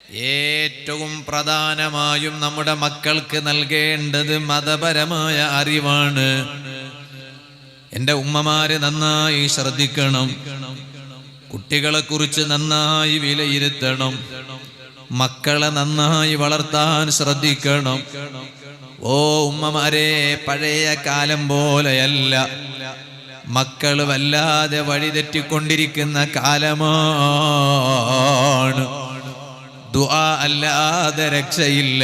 ഏറ്റവും പ്രധാനമായും നമ്മുടെ മക്കൾക്ക് നൽകേണ്ടത് മതപരമായ അറിവാണ്. എൻ്റെ ഉമ്മമാര് നന്നായി ശ്രദ്ധിക്കണം, കുട്ടികളെ കുറിച്ച് നന്നായി വിലയിരുത്തണം, മക്കളെ നന്നായി വളർത്താൻ ശ്രദ്ധിക്കണം. ഓ ഉമ്മമാരെ, പഴയ കാലം പോലെയല്ല, മക്കൾ വല്ലാതെ വഴിതെറ്റിക്കൊണ്ടിരിക്കുന്ന കാലമാണ്. ദുആ അല്ലാതെ രക്ഷയില്ല.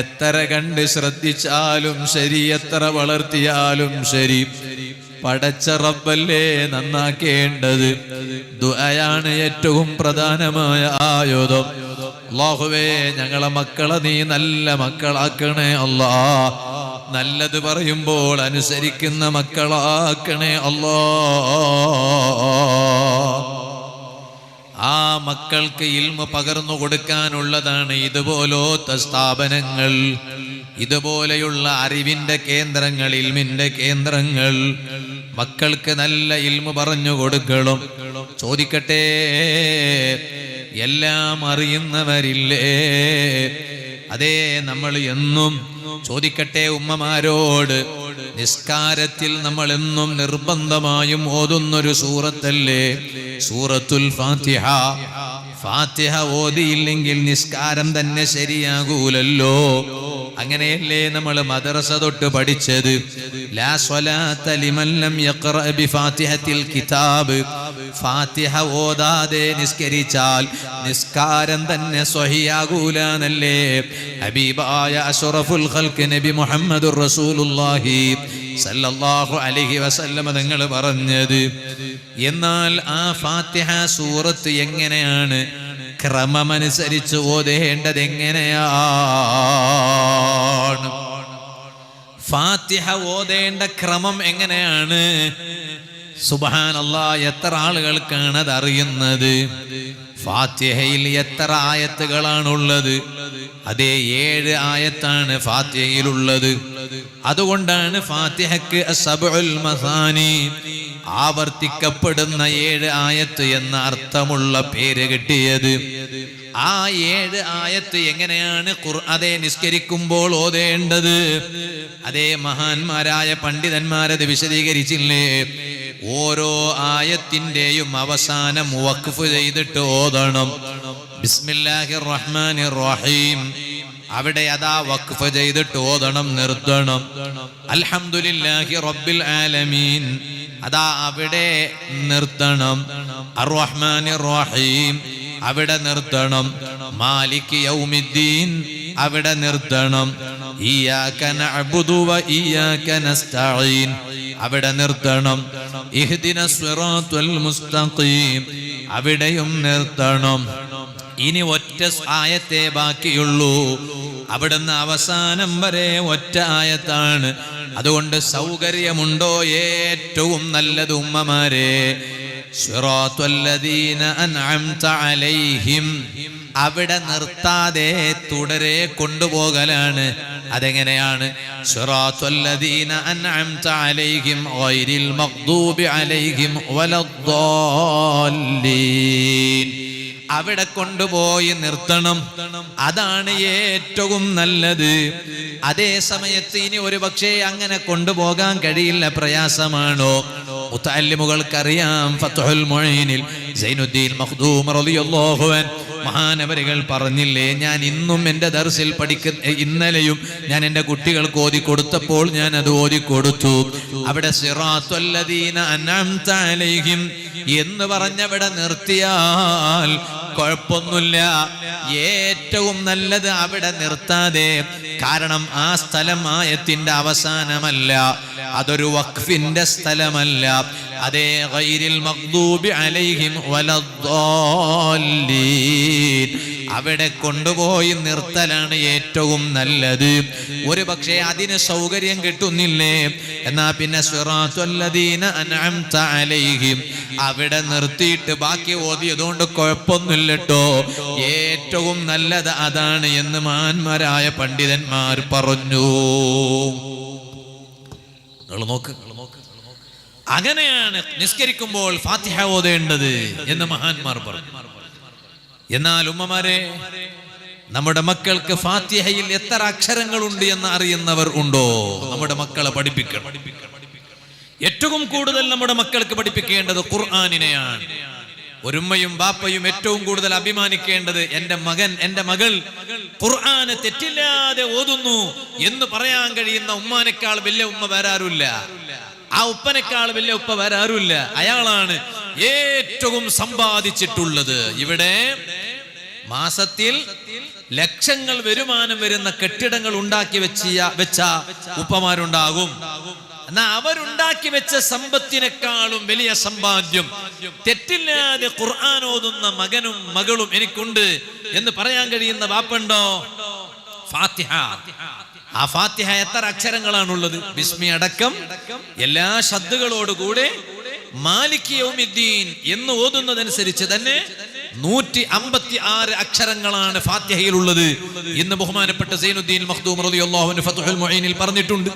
എത്ര കണ്ട് ശ്രദ്ധിച്ചാലും ശരി, എത്ര വളർത്തിയാലും ശരി, പടച്ച റബ്ബല്ലേ നന്നാക്കേണ്ടത്. ദുആയാണ് ഏറ്റവും പ്രധാനമായ ആയുധം. അല്ലാഹുവേ, ഞങ്ങളെ മക്കളെ നീ നല്ല മക്കളാക്കണേ അല്ലാ. നല്ലത് പറയുമ്പോൾ അനുസരിക്കുന്ന മക്കളാക്കണേ അല്ലാ. ആ മക്കൾക്ക് ഇൽമു പകർന്നു കൊടുക്കാനുള്ളതാണ് ഇതുപോലത്തെ സ്ഥാപനങ്ങൾ, ഇതുപോലെയുള്ള അറിവിന്റെ കേന്ദ്രങ്ങൾ, ഇൽമിന്റെ കേന്ദ്രങ്ങൾ. മക്കൾക്ക് നല്ല ഇൽമു പറഞ്ഞു കൊടുക്കണം. ചോദിക്കട്ടെ, എല്ലാം അറിയുന്നവരില്ലേ? അതേ, നമ്മൾ എന്നും ചോദിക്കട്ടെ ഉമ്മമാരോട്, നിസ്കാരത്തിൽ നമ്മൾ എന്നും നിർബന്ധമായും ഓതുന്നൊരു സൂറത്തല്ലേ സൂറത്തുൽ ഫാത്തിഹ. ഫാത്തിഹ ഓതിയില്ലെങ്കിൽ നിസ്കാരം തന്നെ ശരിയാകൂലല്ലോ. അങ്ങനെയല്ലേ നമ്മൾ മദ്രസ തൊട്ട് പഠിച്ചത്? ലാ സ്വലാത്ത ലിമൻ ലം യഖറ ബിഫാത്തിഹത്തിൽ കിതാബ്. ഫാത്തിഹ ഓതാതെ നിസ്കരിച്ചാൽ നിസ്കാരം തന്നെ സ്വഹിയാകൂലന്നല്ലേ ഹബീബായ അഷ്റഫുൽ ഖൽഖ് നബി മുഹമ്മദുർ റസൂലുള്ളാഹി സല്ലല്ലാഹു അലൈഹി വസല്ലം തങ്ങൾ പറഞ്ഞത്. എന്നാൽ ആ ഫാത്തിഹ സൂറത്ത് എങ്ങനെയാണ്, ക്രമമനുസരിച്ച് ഓതേണ്ടത് എങ്ങനെയാണ്? ഫാത്തിഹ ഓതേണ്ട ക്രമം എങ്ങനെയാണ്? സുബ്ഹാനല്ലാഹ്, എത്ര ആളുകൾക്കാണ് അത് അറിയുന്നത്? ഫാത്തിഹയിൽ എത്ര ആയത്തുകളാണുള്ളത്? അതേ, 7 ആയത്താണ് ഫാത്തിഹയിലുള്ളത്. അതുകൊണ്ടാണ് ഫാത്തിഹക്ക് അസ്സബ്ഉൽ മസാനി, ആവർത്തിക്കപ്പെടുന്ന 7 ആയത്ത് എന്ന അർത്ഥമുള്ള പേര് കിട്ടിയത്. ആ 7 ആയത്ത് എങ്ങനെയാണ് അതേ നിസ്കരിക്കുമ്പോൾ ഓതേണ്ടത്? അതേ, മഹാന്മാരായ പണ്ഡിതന്മാരത് വിശദീകരിച്ചില്ലേ? ഓരോ ആയത്തിന്റെയും അവസാനം വഖഫ് ചെയ്തിട്ട് ഓതണം. ബിസ്മില്ലാഹിർ റഹ്മാനിർ റഹീം, അവിടെ അതാ വഖഫ് ചെയ്തിട്ട് ഓതണം, നിർത്തണം. അൽഹംദുലില്ലാഹി റബ്ബിൽ ആലമീൻ, അതാ അവിടെ നിർത്തണം. അർ റഹ്മാനിർ റഹീം, അവിടെ നിർത്തണം. മാലിക് യൗമിദ്ദീൻ, അവിടെ നിർത്തണം. ഇയ്യാക നഅ്ബുദു വ ഇയ്യാക നസ്തഈൻ, അവിടെ നിർത്തണം. ഇഹ്ദിനസ് സിറാത്തുൽ മുസ്തഖീം, അവിടെയും നിർത്തണം. ഇനി ഒറ്റ ആയത്തേ ബാക്കിയുള്ളൂ. അവിടുന്ന് അവസാനം വരെ ഒറ്റ ആയത്താണ്. അതുകൊണ്ട് സൗകര്യമുണ്ടോ? ഏറ്റവും നല്ലത് ഉമ്മമാരെ, സിറാത്തുല്ലദീന അൻഅംത അലൈഹിം, അവിടെ നിർത്താതെ തുടരെ കൊണ്ടുപോകലാണ്. അതെങ്ങനെയാണ്? സിറാത്തുല്ലദീന അൻഅംത അലൈഹിം ഗൈരിൽ മഗ്ദൂബി അലൈഹിം വലദ്ദാല്ലീൻ, അവിടെ കൊണ്ടുപോയി നിർത്തണം. അതാണ് ഏറ്റവും നല്ലത്. അതേ സമയത്ത് ഇനി ഒരു പക്ഷേ അങ്ങനെ കൊണ്ടുപോകാൻ കഴിയില്ല, പ്രയാസമാണോ? മുതഅല്ലിമുകൾക്കറിയാം, ഫത്ഹുൽ മുഈനിൽ സൈനുദ്ദീൻ മഖ്ദൂം റളിയല്ലാഹു അൻഹു മഹാനവരികൾ പറഞ്ഞില്ലേ, ഞാൻ ഇന്നും എൻ്റെ ദർസിൽ ഇന്നലെയും ഞാൻ എൻ്റെ കുട്ടികൾക്ക് ഓതിക്കൊടുത്തപ്പോൾ ഞാൻ അത് ഓതിക്കൊടുത്തു. അവിടെ സിറാത്തുല്ലദീന അൻഅംത അലൈഹിം എന്ന് പറഞ്ഞവിടെ നിർത്തിയാൽ കുഴപ്പമൊന്നുമില്ല. ഏറ്റവും നല്ലത് അവിടെ നിർത്താതെ, കാരണം ആ സ്ഥലം ആയത്തിന്റെ അവസാനമല്ല, അതൊരു വഖഫിന്റെ സ്ഥലമല്ല. അതേ, ഗൈരിൽ മഗ്ദൂബി അലൈഹിം വലദ്ദാല്ലീൻ, അവിടെ കൊണ്ടുപോയി നിർത്തലാണ് ഏറ്റവും നല്ലത്. ഒരു പക്ഷേ അതിന് സൗകര്യം കിട്ടുന്നില്ലേ, എന്നാ പിന്നെ സിറാത്തുല്ലദീന അൻഅംത അലൈഹിം അവിടെ നിർത്തിയിട്ട് ബാക്കി ഓതിയതുകൊണ്ട് കുഴപ്പമൊന്നുമില്ലട്ടോ. ഏറ്റവും നല്ലത് അതാണ് എന്ന് മഹാന്മാരായ പണ്ഡിതന്മാർ പറഞ്ഞു. നോക്ക്, അങ്ങനെയാണ് നിസ്കരിക്കുമ്പോൾ ഫാത്തിഹ ഓതേണ്ടത് എന്ന് മഹാന്മാർ പറഞ്ഞു. എന്നാൽ ഉമ്മമാരെ, നമ്മുടെ മക്കൾക്ക് ഫാത്തിഹയിൽ എത്ര അക്ഷരങ്ങളുണ്ട് എന്ന് അറിയുന്നവർ ഉണ്ടോ? നമ്മുടെ മക്കളെ പഠിപ്പിക്കണം. ഏറ്റവും കൂടുതൽ നമ്മുടെ മക്കൾക്ക് പഠിപ്പിക്കേണ്ടത് ഖുർആനിനെയാണ്. ഒരുമ്മയും ബാപ്പയും ഏറ്റവും കൂടുതൽ അഭിമാനിക്കേണ്ടത് എന്റെ മകൻ, എന്റെ മകൾ ഖുർആന് തെറ്റില്ലാതെ ഓതുന്നു എന്ന് പറയാൻ കഴിയുന്ന ഉമ്മാനേക്കാൾ വലിയ ഉമ്മ വരാറില്ല, ആ ഉപ്പനേക്കാൾ വലിയ ഉപ്പ വരാറില്ല. അയാളാണ് ഏറ്റവും സമ്പാദിച്ചിട്ടുള്ളത്. ഇവിടെ മാസത്തിൽ ലക്ഷങ്ങൾ വരുമാനം വരുന്ന കെട്ടിടങ്ങൾ ഉണ്ടാക്കി വെച്ച ഉപ്പമാരുണ്ടാകും. എന്നാ അവരുണ്ടാക്കി വെച്ച സമ്പത്തിനേക്കാളും വലിയ സമ്പാദ്യം തെറ്റില്ലാതെ ഖുർആൻ ഓതുന്ന മകനും മകളും എനിക്കുണ്ട് എന്ന് പറയാൻ കഴിയുന്ന വാപ്പുണ്ടോ? ഫാത്തിഹ. ആ ഫാത്തിഹ എത്ര അക്ഷരങ്ങളാണുള്ളത്? ബിസ്മി അടക്കം എല്ലാ ശബ്ദങ്ങളോടുകൂടെ മാലിക് യൗമിദ്ദീൻ എന്ന് ഓതുന്നതനുസരിച്ച് തന്നെ 156 അക്ഷരങ്ങളാണ് ഫാത്തിഹയിലുള്ളത് എന്ന് ബഹുമാനപ്പെട്ട സൈനുദ്ദീൻ മഖ്ദൂം റളിയല്ലാഹു അൻഹു ഫത്ഹുൽ മുഈനിൽ പറഞ്ഞിട്ടുണ്ട്.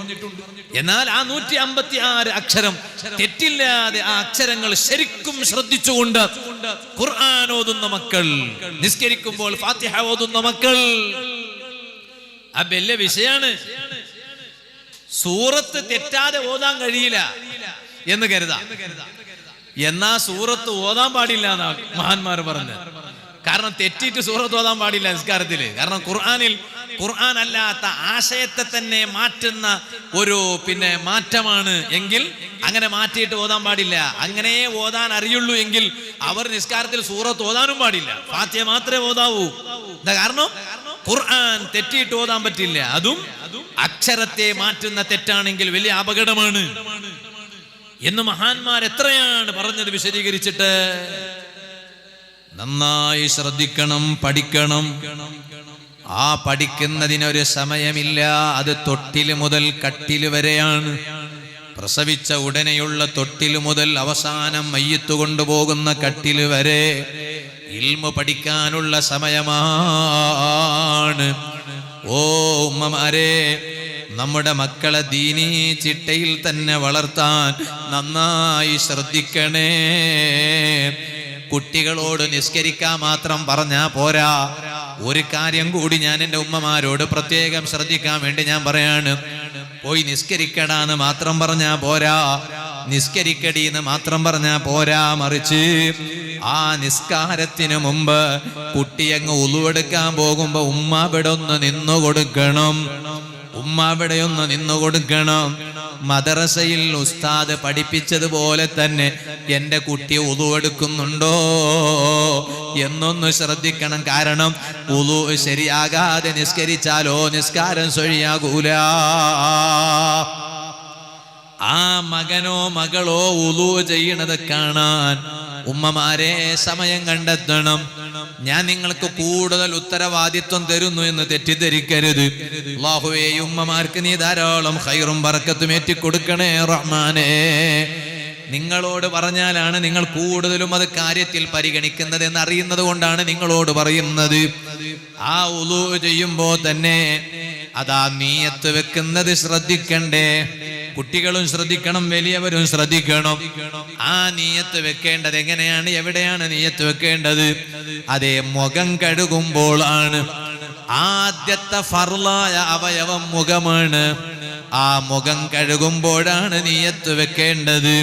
എന്നാൽ ആ 156 അക്ഷരം തെറ്റില്ലാതെ ആ അക്ഷരങ്ങൾ ശരിക്കും ശ്രദ്ധിച്ചുകൊണ്ട് ഖുർആൻ ഓതുന്ന മക്കൾ, നിസ്കരിക്കുമ്പോൾ ഫാത്തിഹ ഓതുന്ന മക്കൾ, ആ വലിയ വിഷയാണ്. സൂറത്ത് തെറ്റാതെ ഓതാൻ കഴിയില്ല എന്ന് കരുതാം, എന്നാ സൂറത്ത് ഓതാൻ പാടില്ല എന്നാണ് മഹാന്മാർ പറഞ്ഞത്. കാരണം തെറ്റിയിട്ട് സൂറത്ത് ഓതാൻ പാടില്ല നിസ്കാരത്തില്. കാരണം ഖുർആൻ അല്ലാത്ത ആശയത്തെ തന്നെ മാറ്റുന്ന ഒരു മാറ്റമാണ് എങ്കിൽ അങ്ങനെ മാറ്റിയിട്ട് ഓതാൻ പാടില്ല. അങ്ങനെ ഓതാൻ അറിയുള്ളൂ എങ്കിൽ അവർ നിസ്കാരത്തിൽ സൂറത്ത് ഓതാനും പാടില്ല, ഫാത്തിഹ മാത്രമേ ഓതാവൂ. എന്താ കാരണം? ഖുർആൻ തെറ്റിയിട്ട് ഓതാൻ പറ്റില്ല. അതും അക്ഷരത്തെ മാറ്റുന്ന തെറ്റാണെങ്കിൽ വലിയ അപകടമാണ് എന്ന് മഹാന്മാർ എത്രയാണ് പറഞ്ഞത് വിശദീകരിച്ചിട്ട്. നന്നായി ശ്രദ്ധിക്കണം, പഠിക്കണം. ആ പഠിക്കുന്നതിനൊരു സമയമില്ല. അത് തൊട്ടില് മുതൽ കട്ടില് വരെയാണ്. പ്രസവിച്ച ഉടനെയുള്ള തൊട്ടില് മുതൽ അവസാനം മയ്യത്ത് കൊണ്ടുപോകുന്ന കട്ടില് വരെ ഇൽമു പഠിക്കാനുള്ള സമയമാണ്. ഓ ഉമ്മമാരെ, നമ്മുടെ മക്കളെ ദീനീ ചിട്ടയിൽ തന്നെ വളർത്താൻ നന്നായി ശ്രദ്ധിക്കണേ. കുട്ടികളോട് നിസ്കരിക്കാൻ മാത്രം പറഞ്ഞാ പോരാ. ഒരു കാര്യം കൂടി ഞാൻ എൻ്റെ ഉമ്മമാരോട് പ്രത്യേകം ശ്രദ്ധിക്കാൻ വേണ്ടി ഞാൻ പറയാണ്. പോയി നിസ്കരിക്കടാന്ന് മാത്രം പറഞ്ഞാ പോരാ, നിസ്കരിക്കടീന്ന് മാത്രം പറഞ്ഞാ പോരാ. മറിച്ച് ആ നിസ്കാരത്തിന് മുമ്പ് കുട്ടിയങ്ങ് ഉളുവെടുക്കാൻ പോകുമ്പോ ഉമ്മ ഇവിടെ ഒന്ന് നിന്നു കൊടുക്കണം, ഉമ്മ ഇവിടെ ഒന്ന് നിന്നു കൊടുക്കണം. മദ്രസയിൽ ഉസ്താദ് പഠിപ്പിച്ചതുപോലെ തന്നെ എൻ്റെ കുട്ടി ഉളുവെടുക്കുന്നുണ്ടോ എന്നൊന്ന് ശ്രദ്ധിക്കണം. കാരണം ഉളു ശരിയാകാതെ നിസ്കരിച്ചാലോ നിസ്കാരം ശരിയാകൂല. ആ മകനോ മകളോ ഉളു ചെയ്യണത് കാണാൻ ഉമ്മമാരെ സമയം കണ്ടെത്തണം. ഞാൻ നിങ്ങൾക്ക് കൂടുതൽ ഉത്തരവാദിത്വം തരുന്നു എന്ന് തെറ്റിദ്ധരിക്കരുത്. അല്ലാഹുവേ, ഉമ്മമാർക്ക് നീ ധാരാളം ഖൈറും ബറക്കത്തും ഏറ്റിക്കൊടുക്കണേ റഹ്മാനേ. നിങ്ങളോട് പറഞ്ഞാലാണ് നിങ്ങൾ കൂടുതലും അത് കാര്യത്തിൽ പരിഗണിക്കുന്നത് എന്നറിയുന്നത് കൊണ്ടാണ് നിങ്ങളോട് പറയുന്നത്. ആ ഉളു ചെയ്യുമ്പോ തന്നെ അതാ നീയത്ത് വെക്കുന്നത് ശ്രദ്ധിക്കണ്ടേ? കുട്ടികളും ശ്രദ്ധിക്കണം, വലിയവരും ശ്രദ്ധിക്കണം. ആ നീയത്ത് വെക്കേണ്ടത് എങ്ങനെയാണ്, എവിടെയാണ് നീയത്ത് വെക്കേണ്ടത്? അതേ മുഖം കഴുകുമ്പോൾ ആണ്. ആദ്യത്തെ ഫർളായ അവയവം മുഖമാണ്. ആ മുഖം കഴുകുമ്പോഴാണ് നീയത്ത് വെക്കേണ്ടത്.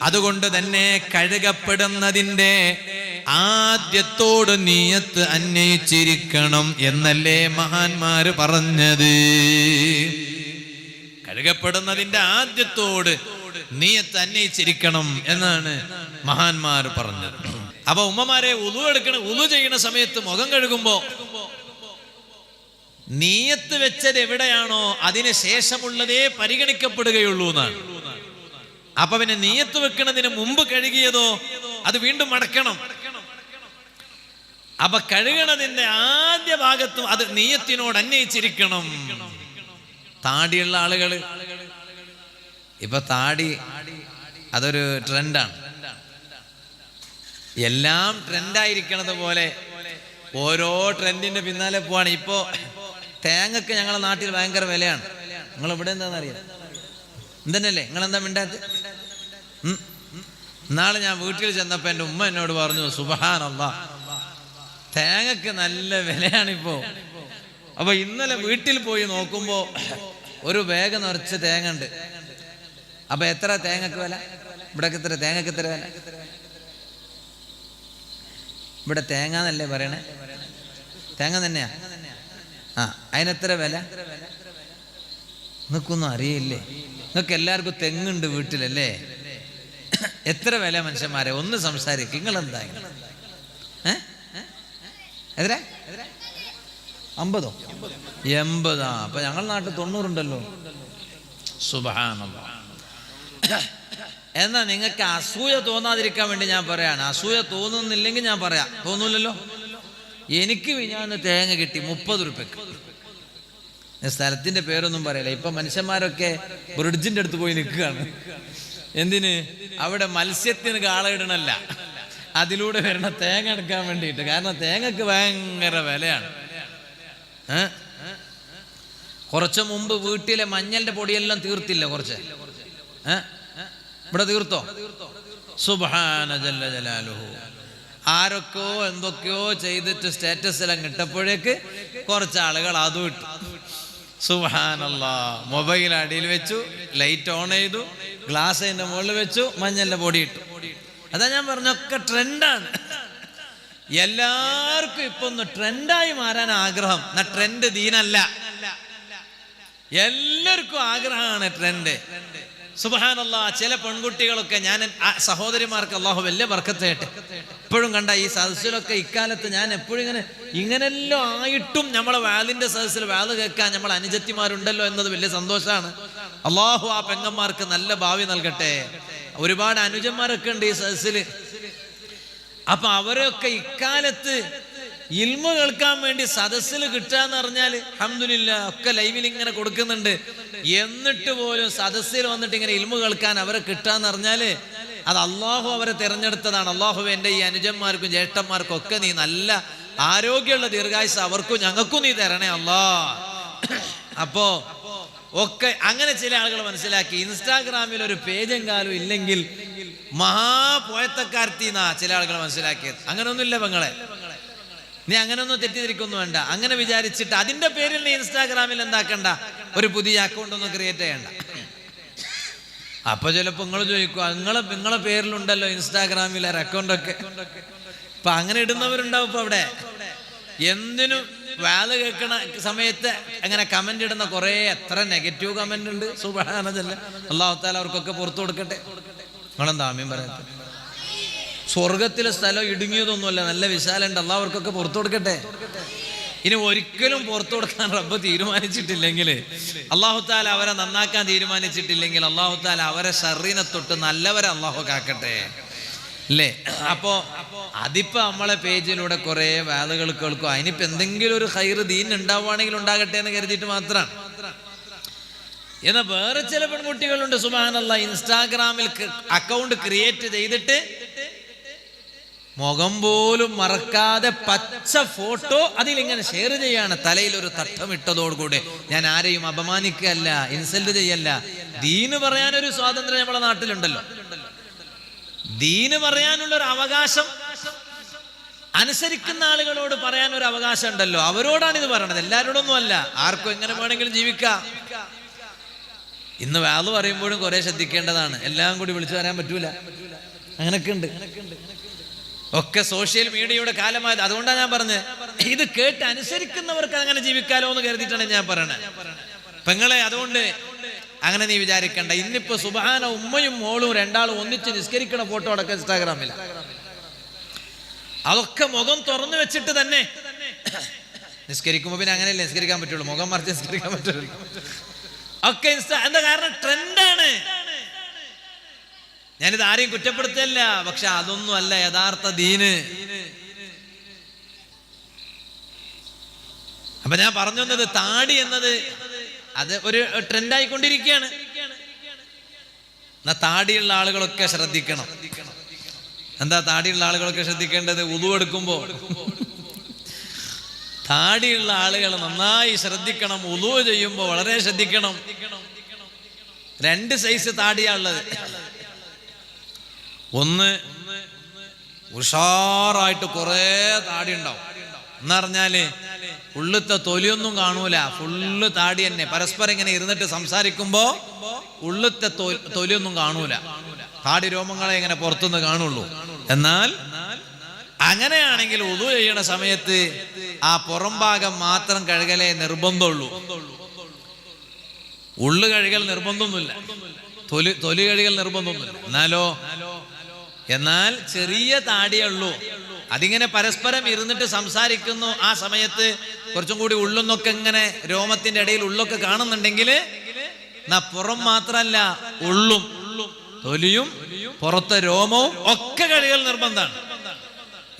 അതുകൊണ്ട് തന്നെ കഴുകപ്പെടുന്നതിന്റെ ആദ്യത്തോട് നീയത്ത് അന്വയിച്ചിരിക്കണം എന്നല്ലേ മഹാന്മാര് പറഞ്ഞത്. കഴുകപ്പെടുന്നതിന്റെ ആദ്യത്തോട് നീയത്ത് അന്വയിച്ചിരിക്കണം എന്നാണ് മഹാന്മാർ പറഞ്ഞത്. അപ്പൊ ഉമ്മമാരെ, ഉളു ചെയ്യണ സമയത്ത് മുഖം കഴുകുമ്പോ നീയത്ത് വെച്ചത് എവിടെയാണോ അതിന് ശേഷമുള്ളതേ പരിഗണിക്കപ്പെടുകയുള്ളൂ എന്നാണ്. അപ്പൊ പിന്നെ നീയത്ത് വെക്കുന്നതിന് മുമ്പ് കഴുകിയതോ അത് വീണ്ടും മടക്കണം. അപ്പൊ കഴുകണതിന്റെ ആദ്യ ഭാഗത്തും അത് നീയത്തിനോട് അന്വയിച്ചിരിക്കണം. താടിയുള്ള ആളുകള് ഇപ്പൊ താടി അതൊരു ട്രെൻഡാണ്. എല്ലാം ട്രെൻഡായിരിക്കണത് പോലെ ഓരോ ട്രെൻഡിന്റെ പിന്നാലെ പോവാണ്. ഇപ്പോ തേങ്ങക്ക് ഞങ്ങളുടെ നാട്ടിൽ ഭയങ്കര വിലയാണ്. നിങ്ങൾ ഇവിടെ എന്താണെന്നറിയാം? എന്തെന്നല്ലേ നിങ്ങളെന്താ മിണ്ടാത്ത? നാളെ ഞാൻ വീട്ടിൽ ചെന്നപ്പോ എൻ്റെ ഉമ്മ എന്നോട് പറഞ്ഞു, സുബ്ഹാനല്ലാഹ്, തേങ്ങക്ക് നല്ല വിലയാണിപ്പോ. അപ്പൊ ഇന്നലെ വീട്ടിൽ പോയി നോക്കുമ്പോ ഒരു ബാഗ് നിറച്ച തേങ്ങ ഉണ്ട്. അപ്പൊ എത്ര തേങ്ങക്ക് വില? ഇവിടെ എത്ര തേങ്ങക്ക് എത്ര വില? ഇവിടെ തേങ്ങ എന്നല്ലേ പറയണേ? തേങ്ങ തന്നെയാ. അതിനെത്ര വില? നിങ്ങൾക്കൊന്നും അറിയില്ലേ? നിങ്ങൾക്ക് എല്ലാവർക്കും തെങ്ങുണ്ട് വീട്ടിലല്ലേ? എത്ര വില മനുഷ്യന്മാരെ? ഒന്ന് സംസാരിക്കും. നിങ്ങളെന്താ എത്ര? 50? 80? അപ്പൊ ഞങ്ങളുടെ നാട്ടിൽ 90 ഉണ്ടല്ലോ. സുബ്ഹാനല്ലാഹ്. എന്നാ നിങ്ങൾക്ക് അസൂയ തോന്നാതിരിക്കാൻ വേണ്ടി ഞാൻ പറയാണ്. അസൂയ തോന്നുന്നില്ലെങ്കിൽ ഞാൻ പറയാം. തോന്നൂലല്ലോ. എനിക്ക് ഞാൻ തേങ്ങ കിട്ടി 30 രൂപയ്ക്ക്. സ്ഥലത്തിന്റെ പേരൊന്നും പറയല. ഇപ്പൊ മനുഷ്യന്മാരൊക്കെ ബ്രിഡ്ജിന്റെ അടുത്ത് പോയി നിൽക്കുകയാണ്. എന്തിന്? അവിടെ മത്സ്യത്തിന് കാളയിടണല്ല, അതിലൂടെ വരുന്ന തേങ്ങ എടുക്കാൻ വേണ്ടിയിട്ട്. കാരണം തേങ്ങക്ക് ഭയങ്കര വിലയാണ്. കുറച്ച് മുമ്പ് വീട്ടിലെ മഞ്ഞളിന്റെ പൊടിയെല്ലാം തീർത്തില്ല. കുറച്ച് ഇവിടെ തീർത്തോ? സുബ്ഹാന ജല്ല ജലാലുഹു. ആരൊക്കെയോ എന്തൊക്കെയോ ചെയ്തിട്ട് സ്റ്റാറ്റസ് എല്ലാം കിട്ടപ്പോഴേക്ക് കുറച്ച് ആളുകൾ അതും ഇട്ടു. സുബ്ഹാനല്ലാഹ്. മൊബൈൽ അടിയിൽ വെച്ചു, ലൈറ്റ് ഓൺ ചെയ്തു, ഗ്ലാസ് അതിന്റെ മുകളിൽ വെച്ചു, മഞ്ഞളിന്റെ പൊടി ഇട്ടു. അതാ ഞാൻ പറഞ്ഞൊക്കെ ട്രെൻഡാണ്. എല്ലാവർക്കും ഇപ്പൊ ഒന്ന് ട്രെൻഡായി മാറാൻ ആഗ്രഹം. ട്രെൻഡ് ദീനല്ല. എല്ലാവർക്കും ആഗ്രഹമാണ് ട്രെൻഡ്. സുബ്ഹാനല്ലാഹ്. ചില പെൺകുട്ടികളൊക്കെ, ഞാൻ സഹോദരിമാർക്ക് അല്ലാഹു വലിയ ബർക്കത്ത് ചെയ്യട്ടെ, എപ്പോഴും കണ്ട ഈ സദസ്സിലൊക്കെ ഇക്കാലത്ത് ഞാൻ എപ്പോഴും ഇങ്ങനെല്ലാം ആയിട്ടും നമ്മളെ വാലിന്റെ സദസ്സിൽ വാല് കേൾക്കാൻ നമ്മൾ അനുജത്തിമാരുണ്ടല്ലോ എന്നത് വലിയ സന്തോഷമാണ്. അല്ലാഹു ആ പെങ്ങന്മാർക്ക് നല്ല ഭാവി നൽകട്ടെ. ഒരുപാട് അനുജന്മാരൊക്കെ ഉണ്ട് ഈ സദസ്സിൽ. അപ്പൊ അവരൊക്കെ ഇക്കാലത്ത് ഇൽമു കേൾക്കാൻ വേണ്ടി സദസ്സിൽ കിട്ടാന്ന് പറഞ്ഞാല് അൽഹംദുലില്ലാ ഒക്കെ ലൈവിൽ ഇങ്ങനെ കൊടുക്കുന്നുണ്ട്. എന്നിട്ട് പോലും സദസ്സിൽ വന്നിട്ട് ഇങ്ങനെ ഇൽമു കേൾക്കാൻ അവരെ കിട്ടാന്ന് പറഞ്ഞാല് അത് അള്ളാഹു അവരെ തിരഞ്ഞെടുത്തതാണ്. അള്ളാഹു എൻ്റെ ഈ അനുജന്മാർക്കും ജ്യേഷ്ഠന്മാർക്കും ഒക്കെ നീ നല്ല ആരോഗ്യമുള്ള ദീർഘായുസ് അവർക്കും ഞങ്ങൾക്കും നീ തരണേ അല്ലാ. അപ്പോ ഒക്കെ അങ്ങനെ ചില ആളുകൾ മനസ്സിലാക്കി. ഇൻസ്റ്റാഗ്രാമിൽ ഒരു പേജെങ്കാലും ഇല്ലെങ്കിൽ മഹാപോയത്തക്കാർത്തിന്നാ ചില ആളുകൾ മനസ്സിലാക്കിയത്. അങ്ങനെയൊന്നുമില്ല പെങ്ങളെ, നീ അങ്ങനെയൊന്നും തെറ്റിദ്ധരിക്കൊന്നും വേണ്ട. അങ്ങനെ വിചാരിച്ചിട്ട് അതിന്റെ പേരിൽ നീ ഇൻസ്റ്റാഗ്രാമിൽ എന്താക്കണ്ട, ഒരു പുതിയ അക്കൗണ്ട് ഒന്നും ക്രിയേറ്റ് ചെയ്യണ്ട. അപ്പൊ ചിലപ്പോ നിങ്ങൾ ചോദിക്കും, നിങ്ങളെ പേരിലുണ്ടല്ലോ ഇൻസ്റ്റാഗ്രാമിൽ ഒരു അക്കൗണ്ടൊക്കെ. ഇപ്പൊ അങ്ങനെ ഇടുന്നവരുണ്ടാവും. ഇപ്പൊ അവിടെ എന്തിനും വാല് കേൾക്കണ സമയത്ത് അങ്ങനെ കമന്റ് ഇടുന്ന കുറെ എത്ര നെഗറ്റീവ് കമന്റ് ഉണ്ട്. സുബ്ഹാനല്ലാഹ്. അല്ലാഹു തആല അവർക്കൊക്കെ പുറത്തു കൊടുക്കട്ടെ. നിങ്ങളെന്താ ആമീൻ പറയാത്ത? സ്വർഗത്തിലെ സ്ഥലം ഇടുങ്ങിയതൊന്നുമല്ല, നല്ല വിശാലുണ്ട്. അല്ലാഹു അവർക്കൊക്കെ പുറത്തു കൊടുക്കട്ടെ. ഇനി ഒരിക്കലും പുറത്തു കൊടുക്കാൻ റബ്ബ് തീരുമാനിച്ചിട്ടില്ലെങ്കിൽ, അല്ലാഹു തആല അവരെ നന്നാക്കാൻ തീരുമാനിച്ചിട്ടില്ലെങ്കിൽ, അല്ലാഹു തആല അവരെ ശർറിനെ തൊട്ട് നല്ലവരെ അല്ലാഹു കാക്കട്ടെ, അല്ലേ? അപ്പോ അതിപ്പോ നമ്മളെ പേജിലൂടെ കുറെ വാലുകൾ കേൾക്കും. അതിനിപ്പോ എന്തെങ്കിലും ഒരു ഖൈറ് ദീൻ ഉണ്ടാവുകയാണെങ്കിൽ ഉണ്ടാകട്ടെ എന്ന് കരുതിയിട്ട് മാത്രമാണ്. എന്നാൽ വേറെ ചില പെൺകുട്ടികളുണ്ട് സുബ്ഹാനല്ലാഹ്, ഇൻസ്റ്റാഗ്രാമിൽ അക്കൗണ്ട് ക്രിയേറ്റ് ചെയ്തിട്ട് മുഖം പോലും മറക്കാതെ പച്ച ഫോട്ടോ അതിലിങ്ങനെ ഷെയർ ചെയ്യാണ്. തലയിൽ ഒരു തട്ടമിട്ടതോടുകൂടെ. ഞാൻ ആരെയും അപമാനിക്കല്ല, ഇൻസൾട്ട് ചെയ്യല്ല. ദീന് പറയാനൊരു സ്വാതന്ത്ര്യം നമ്മുടെ നാട്ടിലുണ്ടല്ലോ. ദീന് പറയാനുള്ളൊരു അവകാശം അനുസരിക്കുന്ന ആളുകളോട് പറയാനൊരു അവകാശം ഉണ്ടല്ലോ. അവരോടാണ് ഇത് പറയണത്, എല്ലാവരോടൊന്നും അല്ല. ആർക്കും എങ്ങനെ വേണമെങ്കിലും ജീവിക്കാം. ഇന്ന് വാല് പറയുമ്പോഴും കുറെ ശ്രദ്ധിക്കേണ്ടതാണ്. എല്ലാം കൂടി വിളിച്ചു വരാൻ പറ്റൂല. അങ്ങനൊക്കെ ഉണ്ട്. ഒക്കെ സോഷ്യൽ മീഡിയയുടെ കാലമായത്. അതുകൊണ്ടാണ് ഞാൻ പറഞ്ഞത്, ഇത് കേട്ട് അനുസരിക്കുന്നവർക്ക് അങ്ങനെ ജീവിക്കാലോ എന്ന് കരുതിയിട്ടാണ് ഞാൻ പറയണത് പെങ്ങളെ. അതുകൊണ്ട് അങ്ങനെ നീ വിചാരിക്കണ്ട. ഇന്നിപ്പോ സുബ്ഹാന ഉമ്മയും മോളും രണ്ടാളും ഒന്നിച്ച് നിസ്കരിക്കണ ഫോട്ടോ അടക്കം ഇൻസ്റ്റാഗ്രാമില്ല. അതൊക്കെ മുഖം തുറന്നു വെച്ചിട്ട് തന്നെ നിസ്കരിക്കുമ്പോ. പിന്നെ അങ്ങനെയല്ലേ നിസ്കരിക്കാൻ പറ്റുള്ളൂ, മുഖം മറിച്ച് നിസ്കരിക്കാൻ പറ്റുള്ളൂ. ഒക്കെ എന്താ കാരണം? ട്രെൻഡാണ്. ഞാനിത് ആരെയും കുറ്റപ്പെടുത്തല്ല, പക്ഷെ അതൊന്നും അല്ല യഥാർത്ഥ ദീന്. അപ്പൊ ഞാൻ പറഞ്ഞു വന്നത്, താടി എന്നത് അത് ഒരു ട്രെൻഡായിക്കൊണ്ടിരിക്കുകയാണ്. താടിയുള്ള ആളുകളൊക്കെ ശ്രദ്ധിക്കണം. എന്താ താടിയുള്ള ആളുകളൊക്കെ ശ്രദ്ധിക്കേണ്ടത്? വുളു എടുക്കുമ്പോ താടിയുള്ള ആളുകൾ നന്നായി ശ്രദ്ധിക്കണം. വുളു ചെയ്യുമ്പോ വളരെ ശ്രദ്ധിക്കണം. 2 സൈസ് താടിയാണുള്ളത്. ഒന്ന് ഉഷാറായിട്ട് കുറെ താടി ഉണ്ടാവും, എന്ന് പറഞ്ഞാല് ഉള്ളിത്തെ തൊലിയൊന്നും കാണൂല, ഫുള്ള് താടി തന്നെ. പരസ്പരം ഇങ്ങനെ ഇരുന്നിട്ട് സംസാരിക്കുമ്പോ ഉള്ളിത്തെ തൊലിയൊന്നും കാണൂല, താടി രോമങ്ങളെ ഇങ്ങനെ പുറത്തുനിന്ന് കാണുള്ളൂ. എന്നാൽ അങ്ങനെയാണെങ്കിൽ വുളു ചെയ്യണ സമയത്ത് ആ പുറം ഭാഗം മാത്രം കഴുകലേ നിർബന്ധമുള്ളൂ. ഉള്ളു കഴുകൽ നിർബന്ധമൊന്നുമില്ല, തൊലി കഴുകൽ നിർബന്ധമൊന്നുമില്ല. എന്നാൽ ചെറിയ താടിയേ ഉള്ളൂ. അതിങ്ങനെ പരസ്പരം ഇരുന്നിട്ട് സംസാരിക്കുന്നു, ആ സമയത്ത് കുറച്ചും കൂടി ഉള്ളൊന്നൊക്കെ ഇങ്ങനെ രോമത്തിന്റെ ഇടയിൽ ഉള്ളൊക്കെ കാണുന്നുണ്ടെങ്കിൽ പുറം മാത്രല്ല, ഉള്ളും തൊലിയും പുറത്തെ രോമവും ഒക്കെ കഴുകൽ നിർബന്ധമാണ്.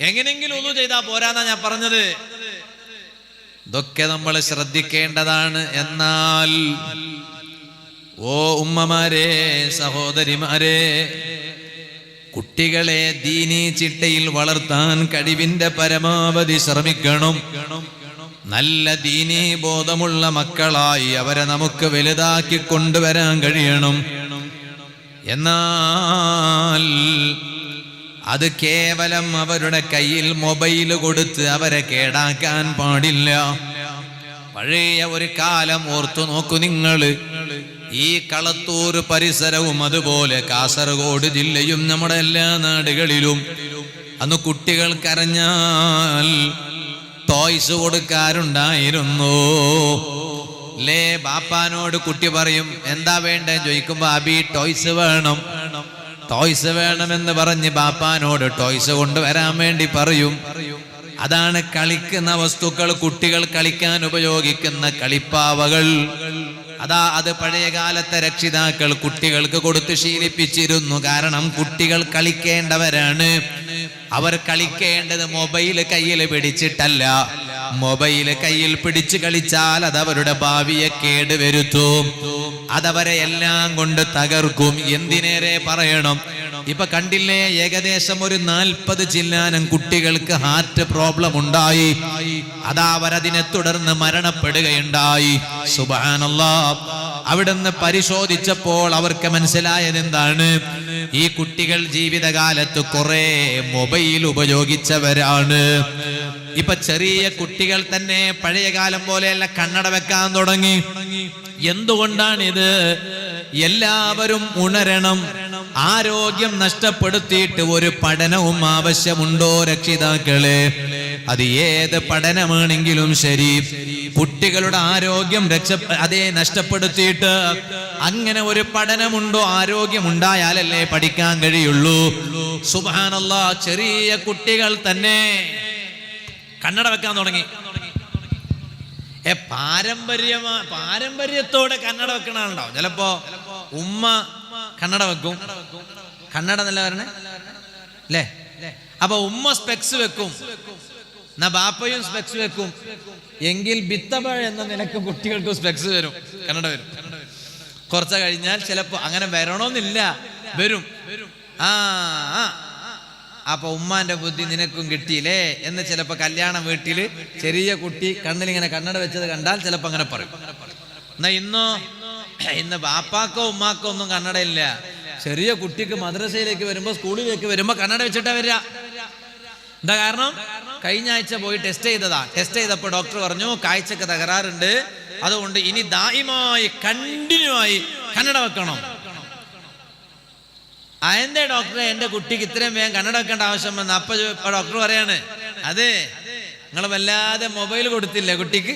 എങ്ങനെയെങ്കിലും ഒന്നും ചെയ്താൽ പോരാന്നാ ഞാൻ പറഞ്ഞത്. ഇതൊക്കെ നമ്മൾ ശ്രദ്ധിക്കേണ്ടതാണ്. എന്നാൽ ഓ ഉമ്മമാരെ, സഹോദരിമാരെ, കുട്ടികളെ ദീനീ ചിട്ടയിൽ വളർത്താൻ കഴിവിന്റെ പരമാവധി ശ്രമിക്കണം. നല്ല ദീനീ ബോധമുള്ള മക്കളായി അവരെ നമുക്ക് വലുതാക്കി കൊണ്ടുവരാൻ കഴിയണം. എന്നാൽ അത് കേവലം അവരുടെ കയ്യിൽ മൊബൈൽ കൊടുത്ത് അവരെ കേടാക്കാൻ പാടില്ല. പഴയ ഒരു കാലം ഓർത്തു നോക്കൂ നിങ്ങൾ. ഈ കളത്തൂർ പരിസരവും അതുപോലെ കാസർഗോഡ് ജില്ലയും നമ്മുടെ എല്ലാ നാടുകളിലും അന്ന് കുട്ടികൾ കരഞ്ഞാൽ ടോയ്സ് കൊടുക്കാറുണ്ടായിരുന്നു. ലേ ബാപ്പാനോട് കുട്ടി പറയും എന്താ വേണ്ടേ ചോദിക്കുമ്പോ അബി ടോയ്സ് വേണം, ടോയ്സ് വേണമെന്ന് പറഞ്ഞ് ബാപ്പാനോട് ടോയ്സ് കൊണ്ടുവരാൻ വേണ്ടി പറയും. അതാണ് കളിക്കുന്ന വസ്തുക്കൾ, കുട്ടികൾ കളിക്കാൻ ഉപയോഗിക്കുന്ന കളിപ്പാവകൾ. അത് പഴയ കാലത്തെ രക്ഷിതാക്കൾ കുട്ടികൾക്ക് കൊടുത്ത് ശീലിപ്പിച്ചിരുന്നു. കാരണം കുട്ടികൾ കളിക്കേണ്ടവരാണ്. അവർ കളിക്കേണ്ടത് മൊബൈൽ കയ്യിൽ പിടിച്ചിട്ടല്ല. മൊബൈൽ കയ്യിൽ പിടിച്ച് കളിച്ചാൽ അത് അവരുടെ ഭാവിയെ കേടുവരുത്തും, അതവരെ എല്ലാം കൊണ്ട് തകർക്കും. എന്തിനേറെ പറയണം, ഇപ്പൊ കണ്ടില്ലേ, ഏകദേശം ഒരു 40 ചില്ലാനം കുട്ടികൾക്ക് ഹാർട്ട് പ്രോബ്ലം ഉണ്ടായി. അവരതിനെ തുടർന്ന് മരണപ്പെടുകയുണ്ടായി. സുബ്ഹാനല്ലാഹ്. അവിടുന്ന് പരിശോധിച്ചപ്പോൾ അവർക്ക് മനസ്സിലായത് എന്താണ്? ഈ കുട്ടികൾ ജീവിതകാലത്ത് കുറെ മൊബൈൽ ഉപയോഗിച്ചവരാണ്. ഇപ്പൊ ചെറിയ കുട്ടികൾ തന്നെ പഴയ കാലം പോലെയല്ല കണ്ണട വെക്കാൻ തുടങ്ങി. എന്തുകൊണ്ടാണിത്? എല്ലാവരും ഉണരണം. ആരോഗ്യം നഷ്ടപ്പെടുത്തിയിട്ട് ഒരു പഠനവും ആവശ്യമുണ്ടോ രക്ഷിതാക്കളെ? അത് ഏത് പഠനമാണെങ്കിലും ശരി, കുട്ടികളുടെ ആരോഗ്യം നഷ്ടപ്പെടുത്തിയിട്ട് അങ്ങനെ ഒരു പഠനമുണ്ടോ? ആരോഗ്യമുണ്ടായാലല്ലേ പഠിക്കാൻ കഴിയുള്ളൂ. സുബ്ഹാനല്ലാഹ്. ചെറിയ കുട്ടികൾ തന്നെ കണ്ണട വെക്കാൻ തുടങ്ങി. പാരമ്പര്യത്തോടെ കണ്ണട വെക്കണ ആളുണ്ടാവും. ചിലപ്പോ ഉമ്മ കണ്ണട വെക്കും, കണ്ണട നല്ല വരണേ അല്ലേ? അപ്പൊ ഉമ്മ സ്പെക്സ് വെക്കും, എന്നാ ബാപ്പയും സ്പെക്സ് വെക്കും. എങ്കിൽ ബിത്തപഴ എന്ന നിലക്ക് കുട്ടികൾക്ക് സ്പെക്സ് വരും, കണ്ണട വരും. കുറച്ച് കഴിഞ്ഞാൽ ചിലപ്പോ അങ്ങനെ വരണമെന്നില്ല, വരും. അപ്പൊ ഉമ്മാന്റെ ബുദ്ധി നിനക്കും കിട്ടിയില്ലേ എന്ന് ചിലപ്പോ കല്യാണ വീട്ടില് ചെറിയ കുട്ടി കണ്ണിലിങ്ങനെ കണ്ണട വെച്ചത് കണ്ടാൽ ചിലപ്പോ അങ്ങനെ പറയും. എന്നാ ഇന്ന് ബാപ്പാക്കോ ഉമ്മാക്കോ ഒന്നും കണ്ണടയില്ല. ചെറിയ കുട്ടിക്ക് മദ്രസയിലേക്ക് വരുമ്പോ, സ്കൂളിലേക്ക് വരുമ്പോ കണ്ണട വെച്ചിട്ടാ വരിക. എന്താ കാരണം? കഴിഞ്ഞ ആഴ്ച പോയി ടെസ്റ്റ് ചെയ്തതാ. ടെസ്റ്റ് ചെയ്തപ്പോ ഡോക്ടർ പറഞ്ഞു കാഴ്ചക്ക് തകരാറുണ്ട്, അതുകൊണ്ട് ഇനി ദായിമായി കണ്ടിന്യൂ ആയി കണ്ണട വെക്കണം. എന്തേ ഡോക്ടറെ എന്റെ കുട്ടിക്ക് ഇത്രയും വേഗം കണ്ണട വെക്കേണ്ട ആവശ്യം വന്നു? അപ്പൊ ഡോക്ടർ പറയാണ്, അതെ നിങ്ങൾ വല്ലാതെ മൊബൈൽ കൊടുത്തില്ലേ കുട്ടിക്ക്?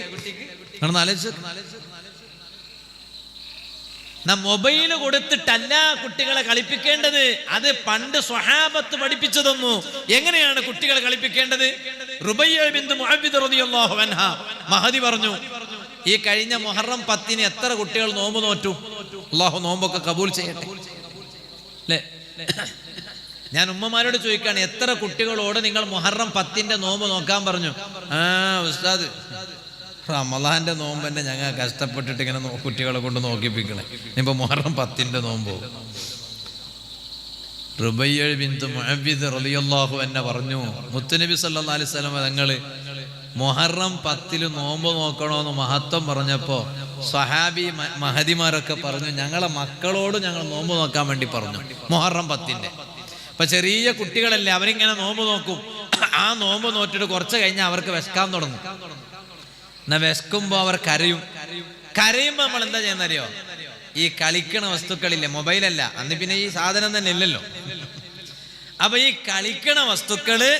മൊബൈൽ കൊടുത്തിട്ടല്ല കുട്ടികളെ കളിപ്പിക്കേണ്ടത്. അത് പണ്ട് സ്വഹാബത്ത് പഠിപ്പിച്ചു തന്നു. എങ്ങനെയാണ് കുട്ടികളെ കളിപ്പിക്കേണ്ടത്? റുബയ്യ ബിൻത് മുഅവ്വിദ് റളിയല്ലാഹു അൻഹ മഹദി പറഞ്ഞു, ഈ കഴിഞ്ഞ മുഹറം 10 എത്ര കുട്ടികൾ നോമ്പ് നോറ്റു? അല്ലാഹു നോമ്പൊക്കെ കബൂൽ ചെയ്യട്ടെ അല്ലേ? ഞാൻ ഉമ്മമാരോട് ചോദിക്കാണ്, എത്ര കുട്ടികളോട് നിങ്ങൾ മുഹറം 10 നോമ്പ് നോക്കാൻ പറഞ്ഞു? ഉസ്താദ് റമളാന്റെ നോമ്പ് തന്നെ ഞങ്ങൾ കഷ്ടപ്പെട്ടിട്ട് ഇങ്ങനെ കുട്ടികളെ കൊണ്ട് നോക്കിപ്പിക്കണേ, ഇപ്പൊ മുഹറം 10 നോമ്പോ? റുബയ്യ ബിൻത് മുഅവ്വിദ് റളിയല്ലാഹു അൻഹ പറഞ്ഞു, മുത്തുനബി സല്ലല്ലാഹു അലൈഹി വസല്ലം തങ്ങള് മുഹറം 10 നോമ്പ് നോക്കണോന്ന് മഹത്വം പറഞ്ഞപ്പോ സ്വഹാബി മഹദിമാരൊക്കെ പറഞ്ഞു, ഞങ്ങളെ മക്കളോട് ഞങ്ങൾ നോമ്പ് നോക്കാൻ വേണ്ടി പറഞ്ഞു മുഹറം 10. അപ്പൊ ചെറിയ കുട്ടികളല്ലേ, അവരിങ്ങനെ നോമ്പ് നോക്കും. ആ നോമ്പ് നോറ്റിട്ട് കുറച്ച് കഴിഞ്ഞാൽ അവർക്ക് വിശക്കാൻ തുടങ്ങും. എന്നാ വിശക്കുമ്പോ അവർ കരയുമ്പോ നമ്മൾ എന്താ ചെയ്യുന്നറിയോ? ഈ കളിക്കണ വസ്തുക്കളില്ലേ, മൊബൈലല്ല, അന്ന് പിന്നെ ഈ സാധനം തന്നെ ഇല്ലല്ലോ. അപ്പൊ ഈ കളിക്കണ വസ്തുക്കള്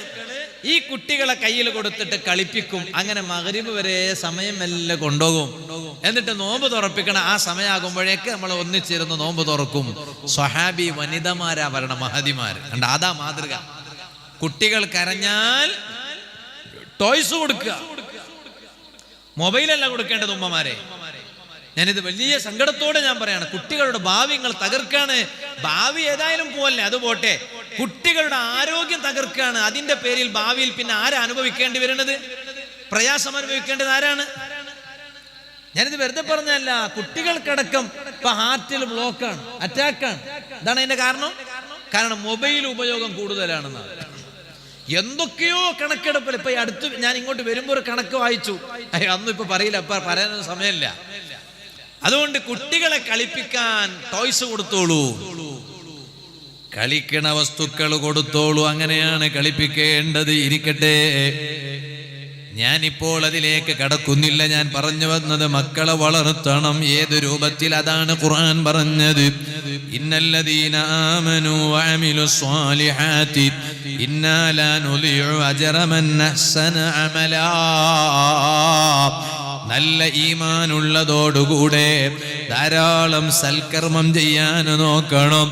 ഈ കുട്ടികളെ കയ്യിൽ കൊടുത്തിട്ട് കളിപ്പിക്കും. അങ്ങനെ മഗ്‌രിബ് വരെ സമയം എല്ലാം കൊണ്ടുപോകും. എന്നിട്ട് നോമ്പ് തുറപ്പിക്കണ ആ സമയമാകുമ്പോഴേക്ക് നമ്മൾ ഒന്നിച്ചിരുന്ന് നോമ്പ് തുറക്കും. സ്വഹാബി വനിതമാരാ വരണ മഹദിമാര്. കണ്ട, അതാ മാതൃക. കുട്ടികൾ കരഞ്ഞാൽ ടോയ്സ് കൊടുക്കുക, മൊബൈലല്ല കൊടുക്കേണ്ടത് ഉമ്മമാരെ. ഞാനിത് വലിയ സങ്കടത്തോടെ ഞാൻ പറയാണ്. കുട്ടികളുടെ ഭാവി നിങ്ങൾ തകർക്കാണ്. ഭാവി ഏതായാലും പോവല്ലേ, അത് പോട്ടെ. കുട്ടികളുടെ ആരോഗ്യം തകർക്കാണ്. അതിന്റെ പേരിൽ ഭാവിയിൽ പിന്നെ ആരാ അനുഭവിക്കേണ്ടി വരുന്നത്? പ്രയാസം അനുഭവിക്കേണ്ടത് ആരാണ്? ഞാനിത് വെറുതെ പറഞ്ഞല്ല. കുട്ടികൾക്കടക്കം ഇപ്പൊ ഹാർട്ടിൽ ബ്ലോക്കാണ്, അറ്റാക്കാണ്. ഇതാണ് അതിന്റെ കാരണം മൊബൈൽ ഉപയോഗം കൂടുതലാണെന്നാണ്. എന്തൊക്കെയോ കണക്കെടുപ്പിൽ ഇപ്പൊ അടുത്ത് ഞാൻ ഇങ്ങോട്ട് വരുമ്പോ ഒരു കണക്ക് വായിച്ചു. അന്നും ഇപ്പൊ പറയില്ല, ഇപ്പൊ പറയാനൊന്നും സമയമില്ല. അതുകൊണ്ട് കുട്ടികളെ കളിപ്പിക്കാൻ ടോയ്സ് കൊടുത്തോളൂ, കളിക്കണ വസ്തുക്കൾ കൊടുത്തോളൂ. അങ്ങനെയാണ് കളിപ്പിക്കേണ്ടത്. ഇരിക്കട്ടെ, ഞാനിപ്പോൾ അതിലേക്ക് കടക്കുന്നില്ല. ഞാൻ പറഞ്ഞു വന്നത് മക്കളെ വളർത്തണം. ഏത് രൂപത്തിൽ? അതാണ് ഖുർആൻ പറഞ്ഞത്. ഇന്നല്ലദീന ആമനു വഅമിലുസ് സ്വാലിഹാതി ഇന്നാ ലാ നുളിഉ അജ്റ മൻ അഹ്സന അമലാ. നല്ല ഈമാനുള്ളതോടുകൂടെ ധാരാളം സൽക്കർമ്മം ചെയ്യാൻ നോക്കണം.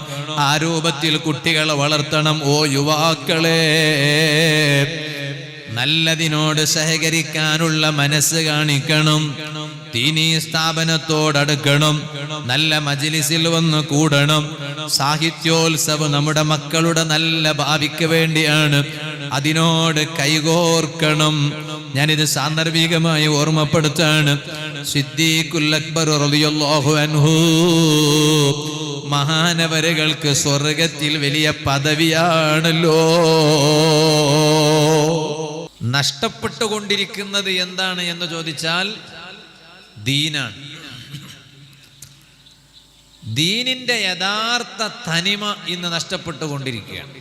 ആ രൂപത്തിൽ കുട്ടികളെ വളർത്തണം. ഓ യുവാക്കളെ, നല്ലതിനോട് സഹകരിക്കാനുള്ള മനസ്സ് കാണിക്കണം. ദീനീ സ്ഥാപനത്തോടടുക്കണം. നല്ല മജ്‌ലിസിൽ വന്ന് കൂടണം. സാഹിത്യോത്സവം നമ്മുടെ മക്കളുടെ നല്ല ഭാവിക്ക് വേണ്ടിയാണ്. അതിനോട് കൈകോർക്കണം. ഞാനിത് സാന്ദർഭികമായി ഓർമ്മപ്പെടുത്താണ്. സിദ്ദീഖുൽ അക്ബർ റളിയല്ലാഹു അൻഹു, മഹാനവരുകൾക്ക് സ്വർഗത്തിൽ വലിയ പദവിയാണല്ലോ. നഷ്ടപ്പെട്ടുകൊണ്ടിരിക്കുന്നത് എന്താണ് എന്ന് ചോദിച്ചാൽ ദീനാണ്. ദീനിന്റെ യഥാർത്ഥ തനിമ ഇന്ന് നഷ്ടപ്പെട്ടുകൊണ്ടിരിക്കുകയാണ്.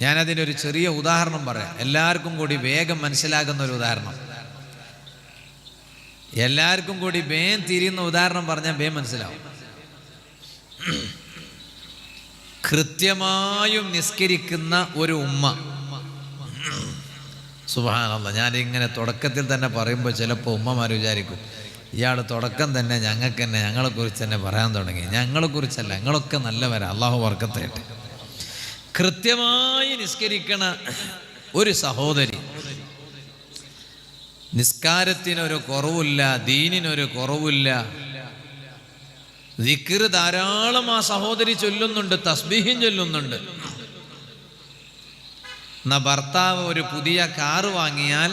ഞാനതിനൊരു ചെറിയ ഉദാഹരണം പറയാം, എല്ലാവർക്കും കൂടി വേഗം മനസ്സിലാകുന്ന ഒരു ഉദാഹരണം. എല്ലാവർക്കും കൂടി വേഗം തിരിയുന്ന ഉദാഹരണം പറഞ്ഞാൽ വേഗം മനസ്സിലാവും. കൃത്യമായും നിസ്കരിക്കുന്ന ഒരു ഉമ്മ. സുബ്ഹാനല്ലാഹ്, ഞാനിങ്ങനെ തുടക്കത്തിൽ തന്നെ പറയുമ്പോൾ ചിലപ്പോൾ ഉമ്മമാർ വിചാരിക്കും ഇയാൾ തുടക്കം തന്നെ ഞങ്ങളെക്കുറിച്ച് തന്നെ പറയാൻ തുടങ്ങി. ഞങ്ങളെക്കുറിച്ചല്ല, ഞങ്ങളൊക്കെ നല്ലവരാ, അള്ളാഹു ബർക്കത്ത് ചെയ്യട്ടെ. കൃത്യമായി നിസ്കരിക്കണ ഒരു സഹോദരി, നിസ്കാരത്തിനൊരു കുറവില്ല, ദീനിനൊരു കുറവില്ല, ദിക്ർ ധാരാളം ആ സഹോദരി ചൊല്ലുന്നുണ്ട്, തസ്ബീഹും ചൊല്ലുന്നുണ്ട്. എന്നാ ഭർത്താവ് ഒരു പുതിയ കാറ് വാങ്ങിയാൽ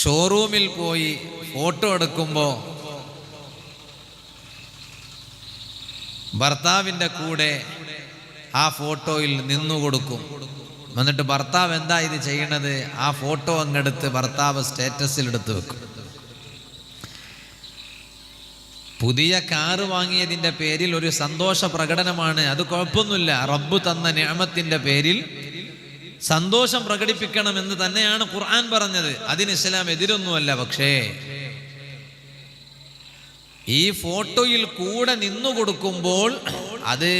ഷോറൂമിൽ പോയി ഫോട്ടോ എടുക്കുമ്പോൾ ഭർത്താവിൻ്റെ കൂടെ ആ ഫോട്ടോയിൽ നിന്നുകൊടുക്കും. എന്നിട്ട് ഭർത്താവ് എന്താ ഇത് ചെയ്യണത്? ആ ഫോട്ടോ അങ്ങെടുത്ത് ഭർത്താവ് സ്റ്റാറ്റസിൽ എടുത്ത് വെക്കും. പുതിയ കാറ് വാങ്ങിയതിൻ്റെ പേരിൽ ഒരു സന്തോഷ പ്രകടനമാണ്, അത് കുഴപ്പമൊന്നുമില്ല. റബ്ബ് തന്ന നിഅമത്തിൻ്റെ പേരിൽ സന്തോഷം പ്രകടിപ്പിക്കണമെന്ന് തന്നെയാണ് ഖുർആൻ പറഞ്ഞത്. അതിന് ഇസ്ലാം എതിരൊന്നുമല്ല. പക്ഷേ ഈ ഫോട്ടോയിൽ കൂടെ നിന്നു കൊടുക്കുമ്പോൾ അത്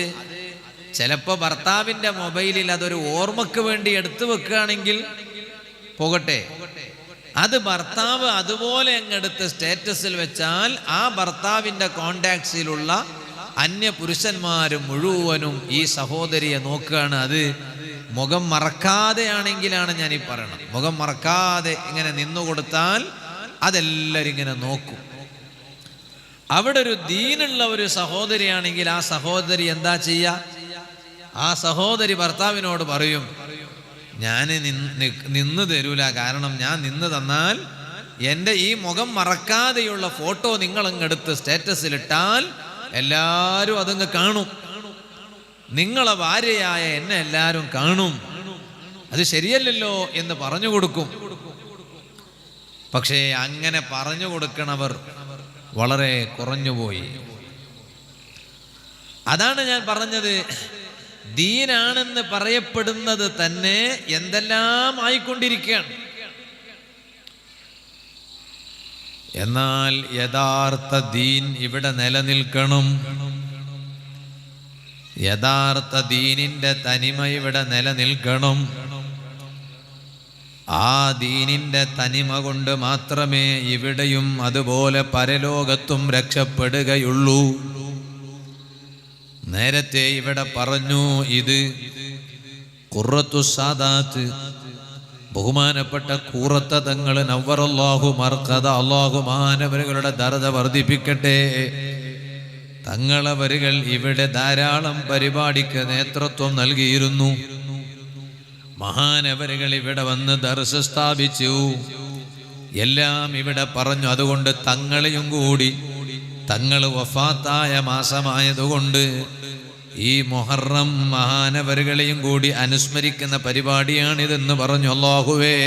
ചിലപ്പോൾ ഭർത്താവിൻ്റെ മൊബൈലിൽ അതൊരു ഓർമ്മക്ക് വേണ്ടി എടുത്തു വെക്കുകയാണെങ്കിൽ പോകട്ടെ, അത് ഭർത്താവ് അതുപോലെ അങ്ങെടുത്ത് സ്റ്റാറ്റസിൽ വെച്ചാൽ ആ ഭർത്താവിൻ്റെ കോണ്ടാക്ട്സിലുള്ള അന്യ പുരുഷന്മാരും മുഴുവനും ഈ സഹോദരിയെ നോക്കുകയാണ്. അത് മുഖം മറക്കാതെയാണെങ്കിലാണ് ഞാനീ പറയണം. മുഖം മറക്കാതെ ഇങ്ങനെ നിന്നു കൊടുത്താൽ അതെല്ലാവരും ഇങ്ങനെ നോക്കും. അവിടെ ഒരു ദീനുള്ള ഒരു സഹോദരിയാണെങ്കിൽ ആ സഹോദരി എന്താ ചെയ്യുക? ആ സഹോദരി ഭർത്താവിനോട് പറയും, ഞാൻ നിന്ന് തരൂല, കാരണം ഞാൻ നിന്ന് തന്നാൽ എൻ്റെ ഈ മുഖം മറക്കാതെയുള്ള ഫോട്ടോ നിങ്ങളങ്ങെടുത്ത് സ്റ്റാറ്റസിലിട്ടാൽ എല്ലാവരും അതങ്ങ് കാണും, നിങ്ങളെ ഭാര്യയായ എന്നെ എല്ലാവരും കാണും, അത് ശരിയല്ലല്ലോ എന്ന് പറഞ്ഞു കൊടുക്കും. പക്ഷേ അങ്ങനെ പറഞ്ഞു കൊടുക്കണവർ വളരെ കുറഞ്ഞുപോയി. അതാണ് ഞാൻ പറഞ്ഞത്. ദീനാണെന്ന് പറയപ്പെടുന്നത് തന്നെ എന്തെല്ലാം ആയിക്കൊണ്ടിരിക്കുകയാണ്. എന്നാൽ യഥാർത്ഥ ദീൻ ഇവിടെ നിലനിൽക്കണം. യഥാർത്ഥ ദീനിന്റെ തനിമ ഇവിടെ നിലനിൽക്കണം. ആ ദീനിന്റെ തനിമ കൊണ്ട് മാത്രമേ ഇവിടെയും അതുപോലെ പരലോകത്തും രക്ഷപ്പെടുകയുള്ളൂ. നേരത്തെ ഇവിടെ പറഞ്ഞു, ഇത് ഖുറത്തു സാദാത്ത് ബഹുമാനപ്പെട്ട കൂറത്ത തങ്ങൾ നവ്വറല്ലാഹു മർഖദ, അല്ലാഹു മാനവരുടെ ദർജ വർദ്ധിപ്പിക്കട്ടെ, തങ്ങളവരുകൾ ഇവിടെ ധാരാളം പരിപാടിക്ക് നേതൃത്വം നൽകിയിരുന്നു. മഹാനവരുകൾ ഇവിടെ വന്ന് ദർസ് സ്ഥാപിച്ചു, എല്ലാം ഇവിടെ പറഞ്ഞു. അതുകൊണ്ട് തങ്ങളെയും കൂടി, തങ്ങൾ വഫാത്തായ മാസമായതുകൊണ്ട് ഈ മുഹറം മഹാനവരുകളെയും കൂടി അനുസ്മരിക്കുന്ന പരിപാടിയാണിതെന്ന് പറഞ്ഞു. അല്ലാഹുവേ,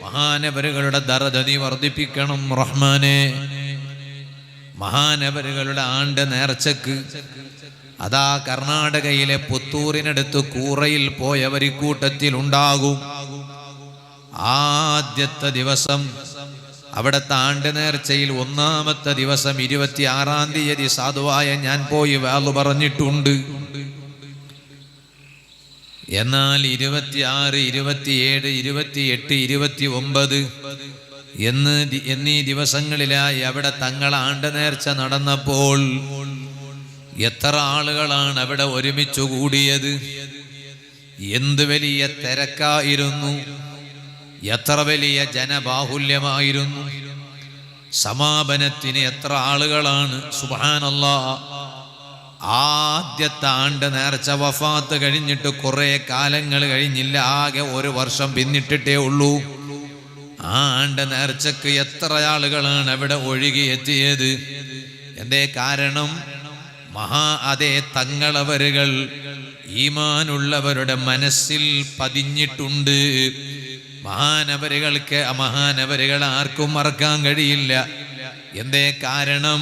മഹാനവരുകളുടെ ദർജ നീ വർദ്ധിപ്പിക്കണം റഹ്മാനെ. മഹാനവരുകളുടെ ആണ്ട് നേർച്ചക്ക് അതാ കർണാടകയിലെ പുത്തൂരിനടുത്ത് കൂറയിൽ പോയവർ കൂട്ടത്തിൽ ഉണ്ടാകും. ആദ്യത്തെ ദിവസം അവിടുത്തെ ആണ്ട് നേർച്ചയിൽ ഒന്നാമത്തെ ദിവസം 26-ാം തീയതി സാധുവായ ഞാൻ പോയി വാളു പറഞ്ഞിട്ടുണ്ട്. എന്നാൽ 26, 27, 28, 29 എന്നീ ദിവസങ്ങളിലായി അവിടെ തങ്ങൾ ആണ്ട് നേർച്ച നടന്നപ്പോൾ എത്ര ആളുകളാണ് അവിടെ ഒരുമിച്ചു കൂടിയത്! എന്ത് വലിയ തിരക്കായിരുന്നു! എത്ര വലിയ ജനബാഹുല്യമായിരുന്നു! സമാപനത്തിന് എത്ര ആളുകളാണ്! സുബ്ഹാനല്ലാഹ്. ആദ്യത്തെ ആണ്ട് നേർച്ച വഫാത്ത് കഴിഞ്ഞിട്ട് കുറെ കാലങ്ങൾ കഴിഞ്ഞില്ല, ആകെ 1 വർഷം പിന്നിട്ടിട്ടേ ഉള്ളൂ. ആ ആണ്ട് നേർച്ചക്ക് എത്ര ആളുകളാണ് അവിടെ ഒഴുകിയെത്തിയത്! എന്തേ കാരണം? അതേ തങ്ങളവരുകൾ ഈമാനുള്ളവരുടെ മനസ്സിൽ പതിഞ്ഞിട്ടുണ്ട്. മഹാനവരുകൾ ആർക്കും മറക്കാൻ കഴിയില്ല. എന്തേ കാരണം?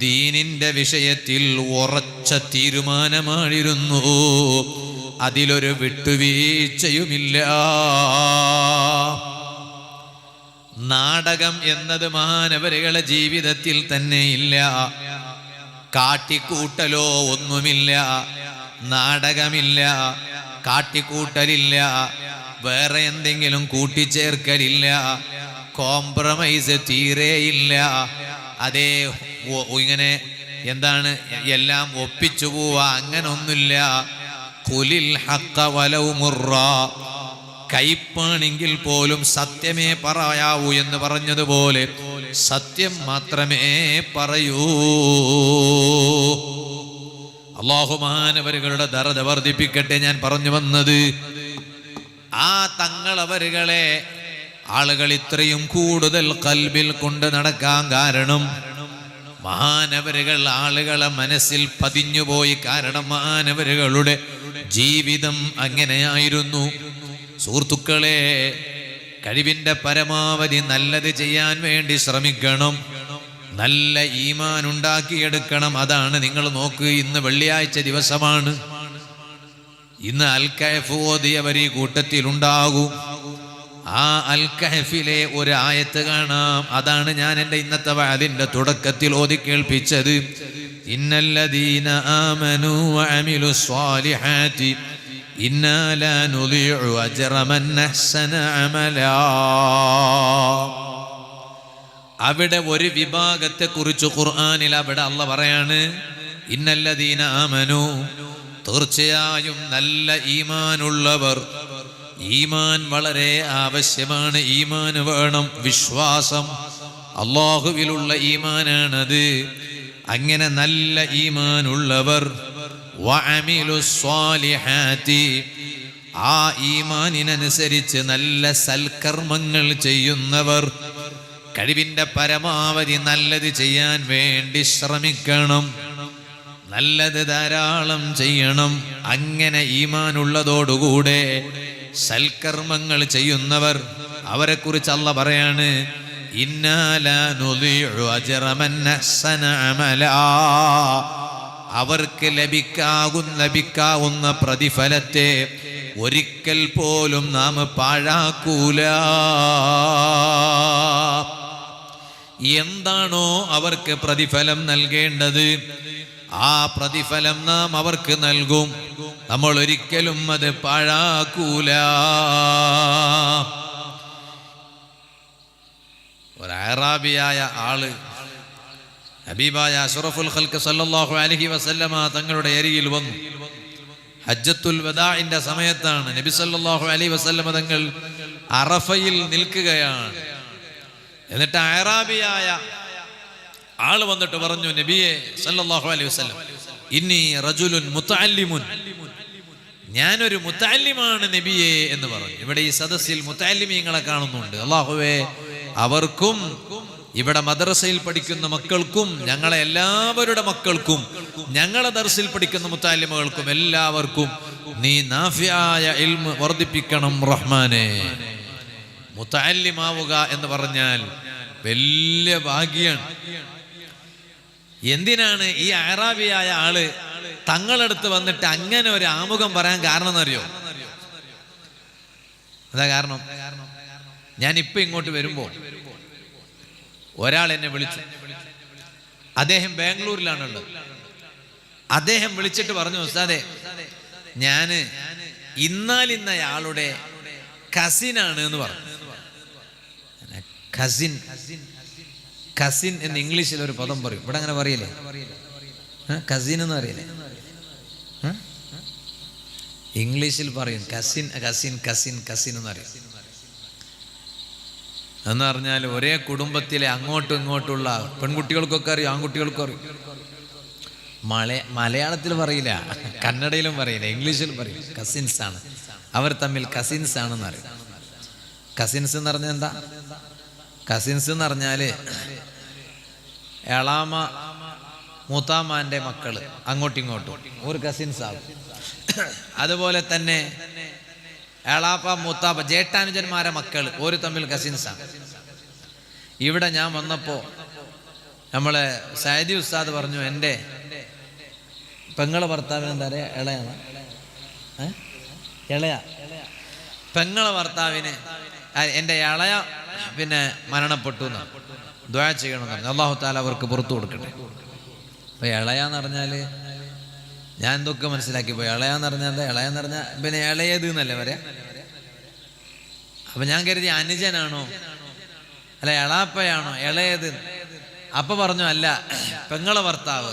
ദീനിന്റെ വിഷയത്തിൽ ഉറച്ച തീരുമാനമായിരുന്നു, അതിലൊരു വിട്ടുവീഴ്ചയുമില്ല. നാടകം എന്നത് മഹാനവരുകളെ ജീവിതത്തിൽ തന്നെ ഇല്ല. കാട്ടിക്കൂട്ടലോ ഒന്നുമില്ല, നാടകമില്ല, കാട്ടിക്കൂട്ടലില്ല, വേറെ എന്തെങ്കിലും കൂട്ടിച്ചേർക്കലില്ല, കോംപ്രമൈസ് തീരെയില്ല. അതേ ഇങ്ങനെ എന്താണ് എല്ലാം ഒപ്പിച്ചു പോവാ, അങ്ങനൊന്നുമില്ല. ഖുലിൽ ഹഖ വലൗ മുർറ, കയ്പാണെങ്കിൽ പോലും സത്യമേ പറയാവൂ എന്ന് പറഞ്ഞതുപോലെ സത്യം മാത്രമേ പറയൂ. അല്ലാഹു മഹാനവരുകളുടെ ദർജ വർദ്ധിപ്പിക്കട്ടെ. ഞാൻ പറഞ്ഞു വന്നത്, ആ തങ്ങളവരുകളെ ആളുകൾ ഇത്രയും കൂടുതൽ ഖൽബിൽ കൊണ്ട് നടക്കാൻ കാരണം മഹാനവരുകൾ ആളുകളെ മനസ്സിൽ പതിഞ്ഞുപോയി. കാരണം മഹാനവരുകളുടെ ജീവിതം അങ്ങനെയായിരുന്നു. സുഹൃത്തുക്കളെ, കഴിവിന്റെ പരമാവധി നല്ലത് ചെയ്യാൻ വേണ്ടി ശ്രമിക്കണം, നല്ല ഈമാൻ ഉണ്ടാക്കിയെടുക്കണം. അതാണ് നിങ്ങൾ നോക്ക്, ഇന്ന് വെള്ളിയാഴ്ച ദിവസമാണ്. ഇന്ന് അൽ കഹ്ഫ് ഓതിയവർ ഈ കൂട്ടത്തിലുണ്ടാകും. ആ അൽ കഹ്ഫിലെ ഒരു ആയത്ത് കാണാം. അതാണ് ഞാൻ എൻ്റെ ഇന്നത്തെ വഅദിന്റെ തുടക്കത്തിൽ ഓതി കേൾപ്പിച്ചത്. ഇന്നല്ലദീന ആമനൂ വഅമിലു സ്വാലിഹാത്തി ഇന്നാ ലാ നുളിഉ അജ്റ മൻ അഹ്സന അമലാ. അവിടെ ഒരു വിഭാഗത്തെ കുറിച്ച് ഖുർആനിൽ അവിടെ അല്ലാഹ് പറയാണ്, ഇന്നല്ലദീന ആമനൂ, തീർച്ചയായും നല്ല ഈമാനുള്ളവർ. ഈമാൻ വളരെ ആവശ്യമാണ്, ഈമാൻ വേണം, വിശ്വാസം, അല്ലാഹുവിലുള്ള ഈമാനാണത്. അങ്ങനെ നല്ല ഈമാനുള്ളവർ വഅമിലു സ്വാലിഹാത്തി, ആ ഈമാനിനനുസരിച്ച് നല്ല സൽക്കർമ്മങ്ങൾ ചെയ്യുന്നവർ. കഴിവിന്റെ പരമാവധി നല്ലത് ചെയ്യാൻ വേണ്ടി ശ്രമിക്കണം, നല്ലത് ധാരാളം ചെയ്യണം. അങ്ങനെ ഈമാനുള്ളതോടുകൂടെ സൽക്കർമ്മങ്ങൾ ചെയ്യുന്നവർ, അവരെ കുറിച്ച് അല്ലാഹ് പറയാണ്, ഇന്നാ ലാ നുളിഉ അജ്റ മൻ അഹ്സന അമലാ. അവർക്ക് ലഭിക്കാവുന്ന പ്രതിഫലത്തെ ഒരിക്കൽ പോലും നാം പാഴാക്കൂല. എന്താണോ അവർക്ക് പ്രതിഫലം നൽകേണ്ടത് ആ പ്രതിഫലം നാം അവർക്ക് നൽകും. നമ്മൾ ഒരിക്കലും അത് പാഴാക്കൂല. ഒരു അറാബിയായ ആള് ഹബീബായ അഷ്റഫുൽ ഖൽഖ് സല്ലല്ലാഹു അലൈഹി വസല്ലമ തങ്ങളുടെ അരികിൽ വന്നു. ഹജ്ജത്തുൽ വദാഇന്റെ സമയത്താണ്. നബി സല്ലല്ലാഹു അലൈഹി വസല്ലമ തങ്ങൾ അറഫയിൽ നിൽക്കുകയാണ്. എന്നിട്ട് അറാബിയായ ആള് വന്നിട്ട് പറഞ്ഞു, നബിയെ സല്ലല്ലാഹു അലൈഹി വസല്ലം, ഇന്നി റജുലുൻ മുതഅല്ലിമുൻ, ഞാനൊരു മുതഅല്ലിമാണ് നബിയെ എന്ന് പറഞ്ഞു. ഇവിടെ ഈ സദസ്സിൽ മുതഅല്ലിമീങ്ങളെ കാണുന്നുണ്ട്. അല്ലാഹുവേ, അവർക്കും ഇവിടെ മദ്രസയിൽ പഠിക്കുന്ന മക്കൾക്കും ഞങ്ങളെ എല്ലാവരുടെ മക്കൾക്കും ഞങ്ങളെ ദർസിൽ പഠിക്കുന്ന മുതഅല്ലിമുകൾക്കും എല്ലാവർക്കും നീ നാഫിയായ ഇൽമ് വർദ്ധിപ്പിക്കണം റഹ്മാനെ. മുതഅല്ലിമാവുക എന്ന് പറഞ്ഞാൽ വലിയ ഭാഗ്യാണ്. എന്തിനാണ് ഈ അറാബിയായ ആള് തങ്ങളടുത്ത് വന്നിട്ട് അങ്ങനെ ഒരു ആമുഖം പറയാൻ കാരണം എന്നറിയോ? അതാ കാരണം. ഞാൻ ഇപ്പൊ ഇങ്ങോട്ട് വരുമ്പോ ഒരാൾ എന്നെ വിളിച്ചു. അദ്ദേഹം ബാംഗ്ലൂരിലാണുള്ളത്. അദ്ദേഹം വിളിച്ചിട്ട് പറഞ്ഞു, ഉസ്താദേ, ഞാന് ഇന്നാലിന്നയാളുടെ കസിനാണ് എന്ന് പറഞ്ഞു. കസിൻ എന്ന് ഇംഗ്ലീഷിൽ ഒരു പദം പറയും. ഇവിടെ അങ്ങനെ പറയില്ലേ? കസിൻ എന്ന് പറയില്ലേ? ഇംഗ്ലീഷിൽ പറയും കസിൻ കസിൻ കസിൻ കസിൻ എന്ന് പറയും. എന്ന് പറഞ്ഞാൽ ഒരേ കുടുംബത്തിലെ അങ്ങോട്ടും ഇങ്ങോട്ടുള്ള പെൺകുട്ടികൾക്കൊക്കെ അറിയും, ആൺകുട്ടികൾക്കും അറിയും. മലയാളത്തിൽ പറയില്ല, കന്നഡയിലും പറയില്ല, ഇംഗ്ലീഷിൽ പറയും. കസിൻസ് ആണ് അവർ തമ്മിൽ, കസിൻസ് ആണെന്ന് അറിയും. കസിൻസ് എന്ന് പറഞ്ഞാൽ എന്താ? കസിൻസ് എന്ന് പറഞ്ഞാല് എളാമ മൂത്താമാന്റെ മക്കള് അങ്ങോട്ടും ഇങ്ങോട്ടും ഒരു കസിൻസ് ആകും. അതുപോലെ തന്നെ എളാപ്പ മൂത്താപ്പ ജേഷ്ഠാനുജന്മാരെ മക്കള് ഒരു തമ്മിൽ കസിൻസാണ്. ഇവിടെ ഞാൻ വന്നപ്പോ നമ്മളെ സൈദി ഉസ്താദ് പറഞ്ഞു, എൻ്റെ പെങ്ങളെ ഭർത്താവിന് എന്താ പറയാ, ഇളയാണ്, ഇളയ പെങ്ങളെ ഭർത്താവിന് എൻ്റെ ഇളയ പിന്നെ മരണപ്പെട്ടു എന്നാണ്, ദുആ ചെയ്യണമെന്ന് പറഞ്ഞു. അല്ലാഹു തആല അവർക്ക് പുറത്തു കൊടുക്കട്ടെ. അപ്പൊ ഇളയാന്ന് പറഞ്ഞാല് ഞാൻ എന്തൊക്കെ മനസ്സിലാക്കി പോയി. ഇളയാന്ന് പറഞ്ഞാൽ എന്താ? ഇളയെന്ന് പറഞ്ഞാൽ പിന്നെ ഇളയത് എന്നല്ലേ പറയാ. അപ്പൊ ഞാൻ കരുതി അനുജനാണോ അല്ല എളാപ്പയാണോ ഇളയത്. അപ്പൊ പറഞ്ഞു അല്ല, പെങ്ങളെ ഭർത്താവ്.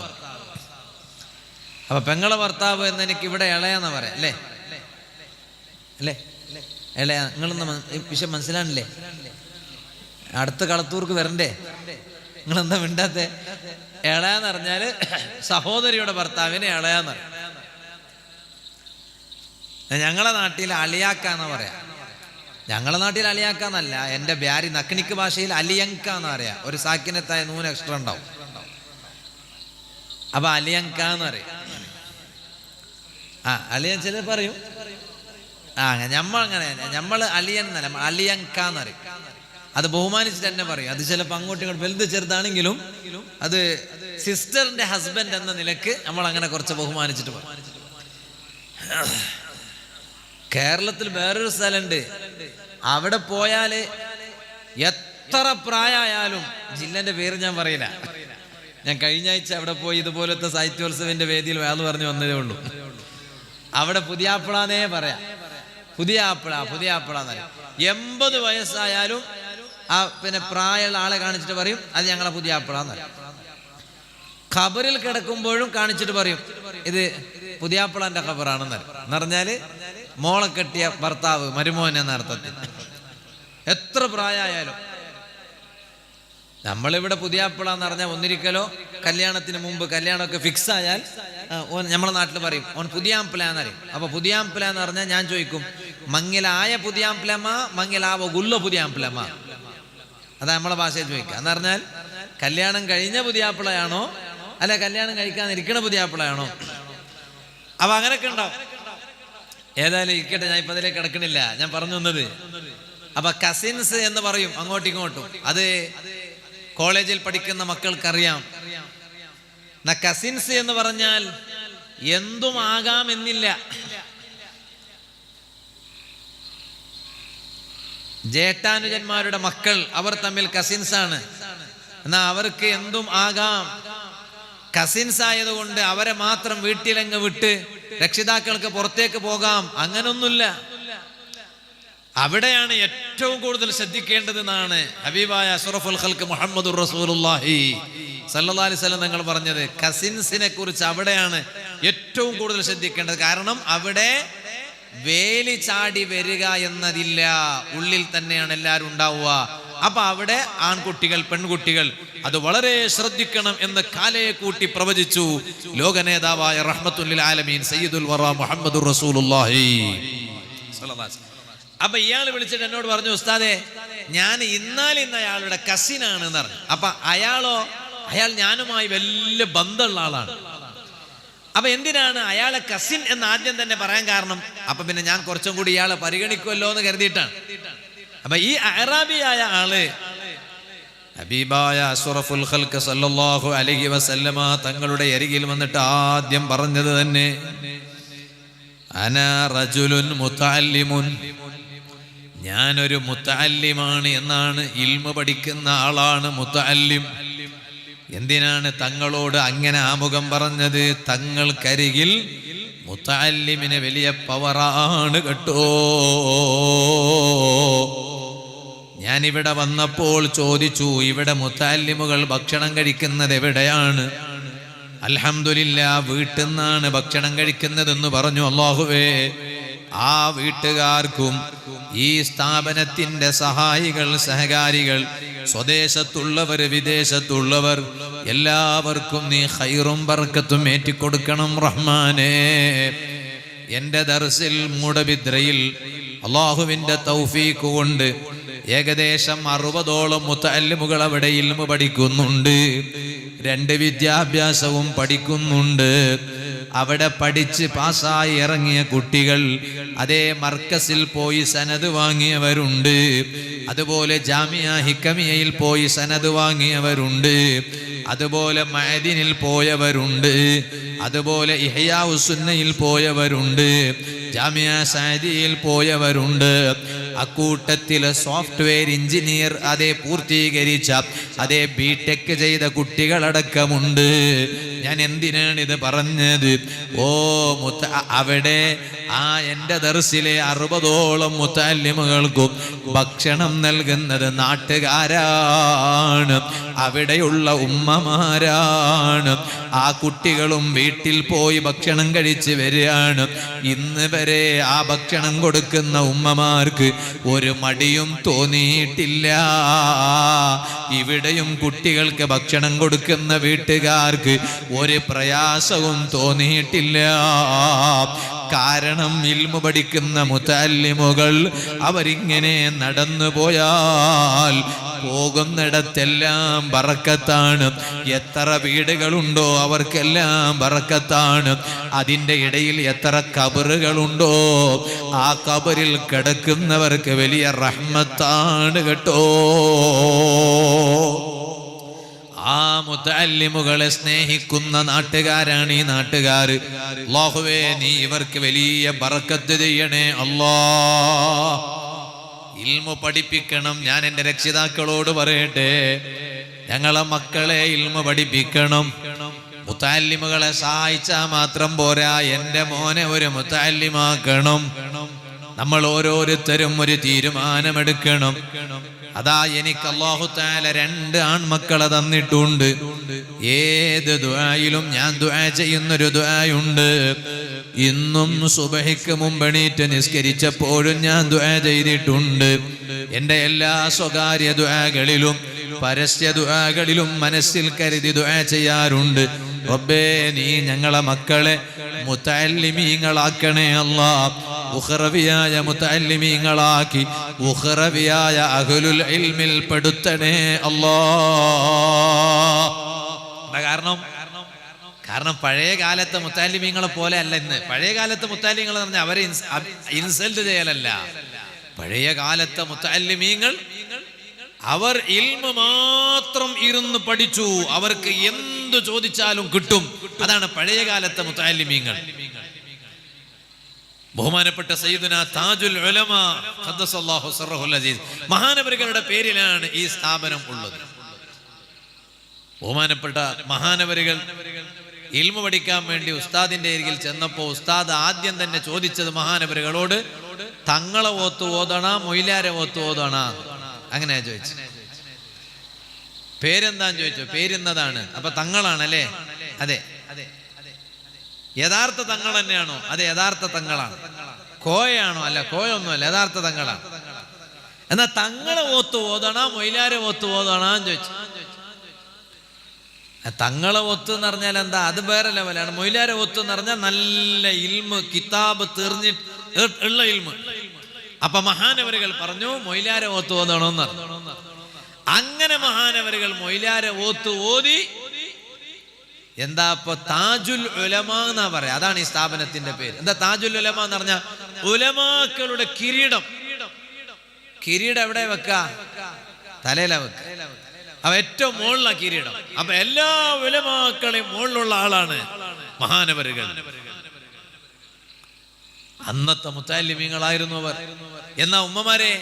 അപ്പൊ പെങ്ങളെ ഭർത്താവ് എന്ന് എനിക്ക് ഇവിടെ ഇളയാന്നാ പറയാ അല്ലേ? അല്ലേ ഇളയ? നിങ്ങളൊന്നും വിഷയം മനസ്സിലാണില്ലേ? അടുത്ത കളത്തൂർക്ക് വരണ്ടേ? നിങ്ങളെന്താ മിണ്ടാത്തെ? ഇളയെന്ന് പറഞ്ഞാല് സഹോദരിയുടെ ഭർത്താവിനെ ഇളയാന്ന് പറയും. ഞങ്ങളെ നാട്ടിൽ അലിയാക്കാന്ന് പറയാ. ഞങ്ങളെ നാട്ടിൽ അലിയാക്കാന്നല്ല, എൻ്റെ ബ്യാരി നക്കിണിക്ക് ഭാഷയിൽ അലിയങ്ക എന്ന് പറയാ. ഒരു സാക്കിനത്തായ 3 എക്സ്ട്രാ ഉണ്ടാവും. അപ്പൊ അലിയങ്ക എന്ന് പറയും. അലിയൻ ചിലർ പറയും. നമ്മള് അലിയൻ എന്നല്ല, അലിയങ്ക എന്ന് പറയും. അത് ബഹുമാനിച്ചിട്ട് തന്നെ പറയും. അത് ചിലപ്പോൾ അങ്ങോട്ടും ഇങ്ങോട്ടും വലുത് ചെറുതാണെങ്കിലും അത് സിസ്റ്ററിന്റെ ഹസ്ബൻഡ് എന്ന നിലക്ക് നമ്മൾ അങ്ങനെ കുറച്ച് ബഹുമാനിച്ചിട്ട് പറയും. കേരളത്തിൽ വേറൊരു സ്ഥലമുണ്ട്, അവിടെ പോയാല് എത്ര പ്രായമായാലും, ജില്ലന്റെ പേര് ഞാൻ പറയില്ല, ഞാൻ കഴിഞ്ഞ ആഴ്ച അവിടെ പോയി ഇതുപോലത്തെ സാഹിത്യോത്സവിന്റെ വേദിയിൽ വേദ പറഞ്ഞു വന്നതേ ഉള്ളൂ. അവിടെ പുതിയാപ്പിളാന്നേ പറയാം. പുതിയാപ്പിള എന്ന് 80 വയസ്സായാലും ആ പിന്നെ പ്രായമുള്ള ആളെ കാണിച്ചിട്ട് പറയും അത് ഞങ്ങളെ പുതിയാപ്പിളാന്ന് പറയും. ഖബറിൽ കിടക്കുമ്പോഴും കാണിച്ചിട്ട് പറയും ഇത് പുതിയാപ്പിളന്റെ ഖബറാണെന്ന് പറഞ്ഞാല് മോളെ കെട്ടിയ ഭർത്താവ്, മരുമോൻ എന്ന അർത്ഥത്തിൽ. എത്ര പ്രായമായാലും നമ്മളിവിടെ പുതിയാപ്പിള എന്ന് പറഞ്ഞാൽ ഒന്നിരിക്കലോ കല്യാണത്തിന് മുമ്പ് കല്യാണമൊക്കെ ഫിക്സ് ആയാൽ ഓൻ നമ്മളെ നാട്ടിൽ പറയും ഓൻ പുതിയാപ്പിള എന്നറിയും. അപ്പൊ പുതിയാപ്പിള എന്ന് പറഞ്ഞാൽ ഞാൻ ചോദിക്കും, മങ്ങിലായ പുതിയാപ്പിളമ്മ മങ്ങിലാവോ ഗുല്ല പുതിയാപ്പിളമ്മ? അതാ നമ്മളെ ഭാഷയിൽ ചോദിക്കുക. എന്ന് പറഞ്ഞാൽ കല്യാണം കഴിഞ്ഞ പുതിയാപ്പിളയാണോ അല്ല കല്യാണം കഴിക്കാനിരിക്കണ പുതിയാപ്പിളയാണോ? അപ്പൊ അങ്ങനെയൊക്കെ ഉണ്ടാവും. ഏതായാലും ഇരിക്കട്ടെ, ഞാൻ ഇപ്പൊ അതിലേക്ക് കിടക്കണില്ല. ഞാൻ പറഞ്ഞു വന്നത്, അപ്പൊ കസിൻസ് എന്ന് പറയും അങ്ങോട്ടും ഇങ്ങോട്ടും. അത് കോളേജിൽ പഠിക്കുന്ന മക്കൾക്കറിയാം. കസിൻസ് എന്ന് പറഞ്ഞാൽ എന്തും ആകാമെന്നില്ല. ജേഷ്ഠാനുജന്മാരുടെ മക്കൾ അവർ തമ്മിൽ കസിൻസ് ആണ്. എന്നാ അവർക്ക് എന്തും ആകാം. കസിൻസ് ആയതുകൊണ്ട് അവരെ മാത്രം വീട്ടിലങ്ങ് വിട്ട് രക്ഷിതാക്കൾക്ക് പുറത്തേക്ക് പോകാം, അങ്ങനൊന്നുമില്ല. അവിടെയാണ് ഏറ്റവും കൂടുതൽ ശ്രദ്ധിക്കേണ്ടതെന്നാണ് ഹബീബായ അഷ്റഫുൽ ഖൽഖ് മുഹമ്മദുർ റസൂലുള്ളാഹി സല്ലല്ലാഹു അലൈഹി വസല്ലം തങ്ങൾ പറഞ്ഞത്. കസിൻസിനെ കുറിച്ച് അവിടെയാണ് ഏറ്റവും കൂടുതൽ ശ്രദ്ധിക്കേണ്ടത്. കാരണം അവിടെ വേലി ചാടി വരിക എന്നതില്ല, ഉള്ളിൽ തന്നെയാണ് എല്ലാവരും ഉണ്ടാവുക. അപ്പൊ അവിടെ ആൺകുട്ടികൾ പെൺകുട്ടികൾ അത് വളരെ ശ്രദ്ധിക്കണം എന്ന് കാലയെ കൂട്ടി പ്രവചിച്ചു ലോക നേതാവായ റഹ്മത്തുൽ ലിൽ ആലമീൻ സയ്യിദുൽ വറ മുഹമ്മദുർ റസൂലുള്ളാഹി സ്വല്ലല്ലാഹു അലൈഹി വസല്ലം. അപ്പൊ ഇയാൾ വിളിച്ചിട്ട് എന്നോട് പറഞ്ഞു, ഉസ്താദേ ഞാൻ ഇന്ന അയാളുടെ കസിനാണ് എന്ന് പറഞ്ഞു. അപ്പൊ അയാൾ ഞാനുമായി വലിയ ബന്ധമുള്ള ആളാണ്. അപ്പൊ എന്തിനാണ് അയാളെ കസിൻ എന്ന് ആദ്യം തന്നെ പറയാൻ കാരണം? അപ്പൊ പിന്നെ ഞാൻ കുറച്ചും കൂടി ഇയാളെ പരിഗണിക്കുമല്ലോ എന്ന് കരുതിയിട്ടാണ്. അപ്പൊ ഈ അഅറാബിയായ ആള് ഹബീബായ അഷ്റഫുൽ ഖൽഖ് സല്ലല്ലാഹു അലൈഹി വസല്ലമ തങ്ങളുടെ അരികിൽ വന്നിട്ട് ആദ്യം പറഞ്ഞത് തന്നെ അനാ റജുലുൻ മുതഅല്ലിമുൻ, ഞാനൊരു മുതഅല്ലിമാണ് എന്നാണ്. ഇൽമ പഠിക്കുന്ന ആളാണ് മുതഅല്ലിം. എന്തിനാണ് തങ്ങളോട് അങ്ങനെ ആമുഖം പറഞ്ഞത്? തങ്ങൾക്കരികിൽ മുതഅല്ലിമിന് വലിയ പവറാണ് കേട്ടോ. ഞാനിവിടെ വന്നപ്പോൾ ചോദിച്ചു, ഇവിടെ മുതഅല്ലിമുകൾ ഭക്ഷണം കഴിക്കുന്നത് എവിടെയാണ്? അൽഹംദുലില്ലാ വീട്ടിൽ നിന്നാണ് ഭക്ഷണം കഴിക്കുന്നതെന്ന് പറഞ്ഞു. അല്ലാഹുവേ, ആ വീട്ടുകാർക്കും ഈ സ്ഥാപനത്തിന്റെ സഹായികൾ സഹകാരികൾ സ്വദേശത്തുള്ളവർ വിദേശത്തുള്ളവർ എല്ലാവർക്കും നീ ഖൈറും ബർക്കത്തും ഏറ്റിക്കൊടുക്കണം റഹ്മാനേ. എൻ്റെ ദർസിൽ മൂടബിദ്രയിൽ അല്ലാഹുവിൻ്റെ തൗഫീഖ് കൊണ്ട് ഏകദേശം 60ഓളം മുതഅല്ലിമുകൾ അവിടെ ഇൽമ പഠിക്കുന്നുണ്ട്. 2 വിദ്യാഭ്യാസവും പഠിക്കുന്നുണ്ട്. അവിടെ പഠിച്ച് പാസ്സായി ഇറങ്ങിയ കുട്ടികൾ അതേ മർക്കസിൽ പോയി സനദ് വാങ്ങിയവരുണ്ട്. അതുപോലെ ജാമിയ ഹിക്കമിയയിൽ പോയി സനദ് വാങ്ങിയവരുണ്ട്. അതുപോലെ മഅദിനിൽ പോയവരുണ്ട്. അതുപോലെ ഇഹ്യാഉസ് സുന്നയിൽ പോയവരുണ്ട്. ജാമിയ സഅദിയിൽ പോയവരുണ്ട്. അക്കൂട്ടത്തിൽ സോഫ്റ്റ്വെയർ എഞ്ചിനീയർ അതേ പൂർത്തീകരിച്ച അതേ ബിടെക് ചെയ്ത കുട്ടികളടക്കമുണ്ട്. ഞാൻ എന്തിനാണ് ഇത് പറഞ്ഞത്? അവിടെ എൻ്റെ ദർസിലെ 60ഓളം മുതഅല്ലിമുകൾക്കും ഭക്ഷണം നൽകുന്നത് നാട്ടുകാരാണ്, അവിടെയുള്ള ഉമ്മമാരാണ്. ആ കുട്ടികളും വീട്ടിൽ പോയി ഭക്ഷണം കഴിച്ച് വരികയാണ്. ഇന്ന് വരെ ആ ഭക്ഷണം കൊടുക്കുന്ന ഉമ്മമാർക്ക് ഒരു മടിയും തോന്നിയിട്ടില്ല. ഇവിടെയും കുട്ടികൾക്ക് ഭക്ഷണം കൊടുക്കുന്ന വീട്ടുകാർക്ക് ഒരു പ്രയാസവും തോന്നിയിട്ടില്ല. കാരണം ഇൽമ പഠിക്കുന്ന മുതഅല്ലിമുകൾ അവരിങ്ങനെ നടന്നു പോയാൽ പോകുന്നിടത്തെല്ലാം ബറക്കത്താണ്. എത്ര വീടുകളുണ്ടോ അവർക്കെല്ലാം ബറക്കത്താണ്. അതിൻ്റെ ഇടയിൽ എത്ര ഖബറുകളുണ്ടോ ആ ഖബറിൽ കിടക്കുന്നവർക്ക് വലിയ റഹ്മത്താണ് കേട്ടോ. ആ മുതഅല്ലിമുകളെ സ്നേഹിക്കുന്ന നാട്ടുകാരാണ് ഈ നാട്ടുകാർ. അല്ലാഹുവേ, നീ ഇവർക്ക് വലിയ ബറക്കത്ത് ചെയ്യണേ അല്ലാഹ്. ഇൽമു പഠിപ്പിക്കണം. ഞാൻ എൻ്റെ രക്ഷിതാക്കളോട് പറയട്ടെ, ഞങ്ങളെ മക്കളെ ഇൽമു പഠിപ്പിക്കണം. മുതഅല്ലിമുകളെ സഹായിച്ചാൽ മാത്രം പോരാ, എൻ്റെ മോനെ ഒരു മുതഅല്ലിമാക്കണം. നമ്മൾ ഓരോരുത്തരും ഒരു തീരുമാനമെടുക്കണം. അതാ എനിക്ക് അല്ലാഹു തആല 2 ആൺമക്കളെ തന്നിട്ടുണ്ട്. ഏത് ദുആയിലും ഞാൻ ദുആ ചെയ്യുന്നൊരു ദുആയുണ്ട്. ഇന്നും സുബഹിക്ക് മുമ്പ് എണീറ്റ് നിസ്കരിച്ചപ്പോഴും ഞാൻ ദുആ ചെയ്തിട്ടുണ്ട്. എൻ്റെ എല്ലാ സ്വകാര്യ ദുആകളിലും പരസ്യ ദുആകളിലും മനസ്സിൽ കരുതി ദുആ ചെയ്യാറുണ്ട്. റബ്ബേ, നീ ഞങ്ങളെ മക്കളെ മുതഅല്ലിമീങ്ങളാക്കണേ അല്ലാഹ്. ഉഖറവിയായ മുതഅല്ലിമീങ്ങളാക്കി ഉഖറവിയായ അഹ്ലുൽ ഇൽമിൽ പെടുത്തണേ അല്ലാഹ്. കാരണം പഴയ കാലത്തെ മുതഅല്ലിമീങ്ങളെ പോലെ അല്ല ഇന്ന്. പഴയ കാലത്തെ മുതഅല്ലിമീങ്ങൾ എന്ന് പറഞ്ഞാൽ അവരെ ഇൻസൾട്ട് ചെയ്യലല്ല. പഴയ കാലത്തെ മുതഅല്ലിമീങ്ങൾ അവർ ഇൽമ മാത്രം ഇരുന്ന് പഠിച്ചു. അവർക്ക് എന്ത് എന്തു ചോദിച്ചാലും കിട്ടും. അതാണ് പഴയ കാലത്തെ മുതഅല്ലിമീങ്ങൾ. ബഹുമാനപ്പെട്ട സയ്യിദുനാ താജുൽ ഉലമാ ഖദ്ദസല്ലാഹു സിർറഹുൽ അസീസ് മഹാനവരുകളുടെ പേരിലാണ് ഈ സ്ഥാപനം ഉള്ളത്. ബഹുമാനപ്പെട്ട മഹാനവരുകൾ ഇൽമു പഠിക്കാൻ വേണ്ടി ഉസ്താദിന്റെ അരികിൽ ചെന്നപ്പോൾ ഉസ്താദ് ആദ്യം തന്നെ ചോദിച്ചത് മഹാനവരുകളോട് തങ്ങളെ ഓത്ത് ഓതണ മൊയിലാരെ ഓത്ത് ഓതണ അങ്ങനെയാ ചോദിച്ചു. പേരെന്താന്ന് ചോദിച്ചു. പേരിന്നതാണ്. അപ്പൊ തങ്ങളാണല്ലേ? അതെ. യഥാർത്ഥ തങ്ങൾ തന്നെയാണോ? അതെ, യഥാർത്ഥ തങ്ങളാണ്. കോയാണോ? അല്ല, കോയൊന്നുമല്ല, യഥാർത്ഥ തങ്ങളാണ്. എന്നാ തങ്ങളെ ഓത്ത് ഓതണ മൊയിലാരെ ഓത്ത് ഓതണാന്ന് ചോദിച്ചു. തങ്ങളെ ഒത്ത് എന്ന് പറഞ്ഞാൽ എന്താ? അത് വേറെ ലെവലാണ്. മൊയിലാരെ ഒത്ത് എന്ന് പറഞ്ഞാൽ നല്ല ഇൽമ്, കിതാബ് തീർന്നിട്ട് ഉള്ള ഇൽമ്. അപ്പൊ മഹാനവരുകൾ പറഞ്ഞു മൊയിലാരെ ഓത്ത് ഓതണമെന്ന് പറഞ്ഞു. അങ്ങനെ മഹാനവരുകൾ മൊയിലാരെ ഓത്ത് ഓതി. എന്താ ഇപ്പൊ താജുൽ ഉലമാ എന്നാ പറയാ. അതാണ് ഈ സ്ഥാപനത്തിന്റെ പേര്. എന്താ താജുൽ ഉലമാ എന്ന് പറഞ്ഞാൽ ഉലമാക്കളുടെ കിരീടം. കിരീടം എവിടെ വെക്ക? തലയില വെക്ക. അവ ഏറ്റവും മുകളിലുള്ള കിരീടം. അപ്പൊ എല്ലാ ഉലമാക്കളെയും മുകളിലുള്ള ആളാണ് മഹാനവരുകൾ. അന്നത്തെ മുതഅല്ലിമീങ്ങളായിരുന്നു അവർ. എന്നാ ഉമ്മമാരെ,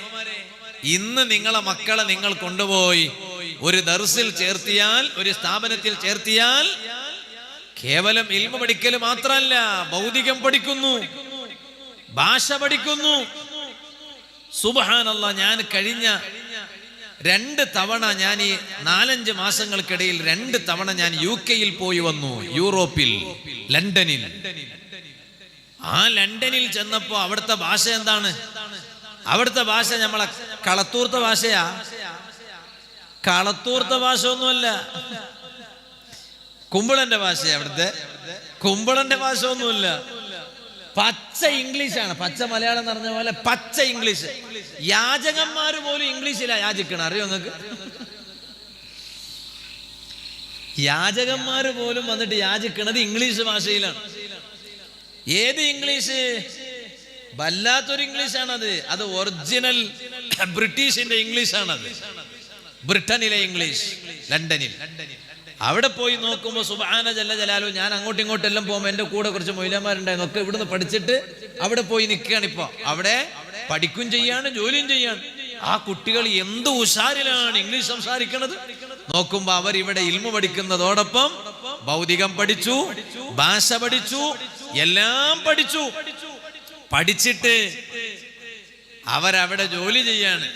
ഇന്ന് നിങ്ങളെ മക്കളെ നിങ്ങൾ കൊണ്ടുപോയി ഒരു ദർസിൽ ചേർത്തിയാൽ, ഒരു സ്ഥാപനത്തിൽ ചേർത്തിയാൽ കേവലം ഇൽമു പഠിക്കൽ മാത്രമല്ല, ഭൗതികം പഠിക്കുന്നു, ഭാഷ പഠിക്കുന്നു. സുബ്ഹാനല്ലാഹ്, ഞാൻ കഴിഞ്ഞ 2 തവണ, ഞാൻ ഈ 4-5 മാസങ്ങൾക്കിടയിൽ 2 തവണ ഞാൻ UK-യിൽ പോയി വന്നു. യൂറോപ്പിൽ, ലണ്ടനിൽ. ആ ലണ്ടനിൽ ചെന്നപ്പോ അവിടുത്തെ ഭാഷ എന്താണ്? അവിടുത്തെ ഭാഷ നമ്മളെ കളത്തൂർത്ത ഭാഷയാ. കളത്തൂർത്ത ഭാഷ ഒന്നുമല്ല, കുമ്പളന്റെ ഭാഷയാ. അവിടുത്തെ കുമ്പളന്റെ ഭാഷ ഒന്നുമില്ല, പച്ച ഇംഗ്ലീഷാണ്. പച്ച മലയാളം എന്ന് പറഞ്ഞ പോലെ പച്ച ഇംഗ്ലീഷ്. യാചകന്മാര് പോലും ഇംഗ്ലീഷിലാ യാചിക്കണം. അറിയോ നിങ്ങൾക്ക്? യാചകന്മാര് പോലും വന്നിട്ട് യാചിക്കണത് ഇംഗ്ലീഷ് ഭാഷയിലാണ്. ഏത് ഇംഗ്ലീഷ്? വല്ലാത്തൊരു ഇംഗ്ലീഷാണത്. അത് ഒറിജിനൽ ബ്രിട്ടീഷിന്റെ ഇംഗ്ലീഷാണത്. ബ്രിട്ടനിലെ ഇംഗ്ലീഷ്, ലണ്ടനിൽ. അവിടെ പോയി നോക്കുമ്പോൾ സുബ്ഹാന ജല്ല ജലാലു, ഞാൻ അങ്ങോട്ടും ഇങ്ങോട്ടെല്ലാം പോകുമ്പോൾ എൻ്റെ കൂടെ കുറച്ച് മൊയ്ലാന്മാരുണ്ടായിരുന്നു. ഒക്കെ ഇവിടുന്ന് പഠിച്ചിട്ട് അവിടെ പോയി നിൽക്കുകയാണ്. ഇപ്പൊ അവിടെ പഠിക്കും ചെയ്യാണ്, ജോലിയും ചെയ്യാണ്. ആ കുട്ടികൾ എന്ത് ഉഷാരിലാണ് ഇംഗ്ലീഷ് സംസാരിക്കണത്. നോക്കുമ്പോ അവർ ഇവിടെ ഇൽമു പഠിക്കുന്നതോടൊപ്പം ഭൗതികം പഠിച്ചു, ഭാഷ പഠിച്ചു, എല്ലാം പഠിച്ചു. പഠിച്ചിട്ട് അവരവിടെ ജോലി ചെയ്യാണ്.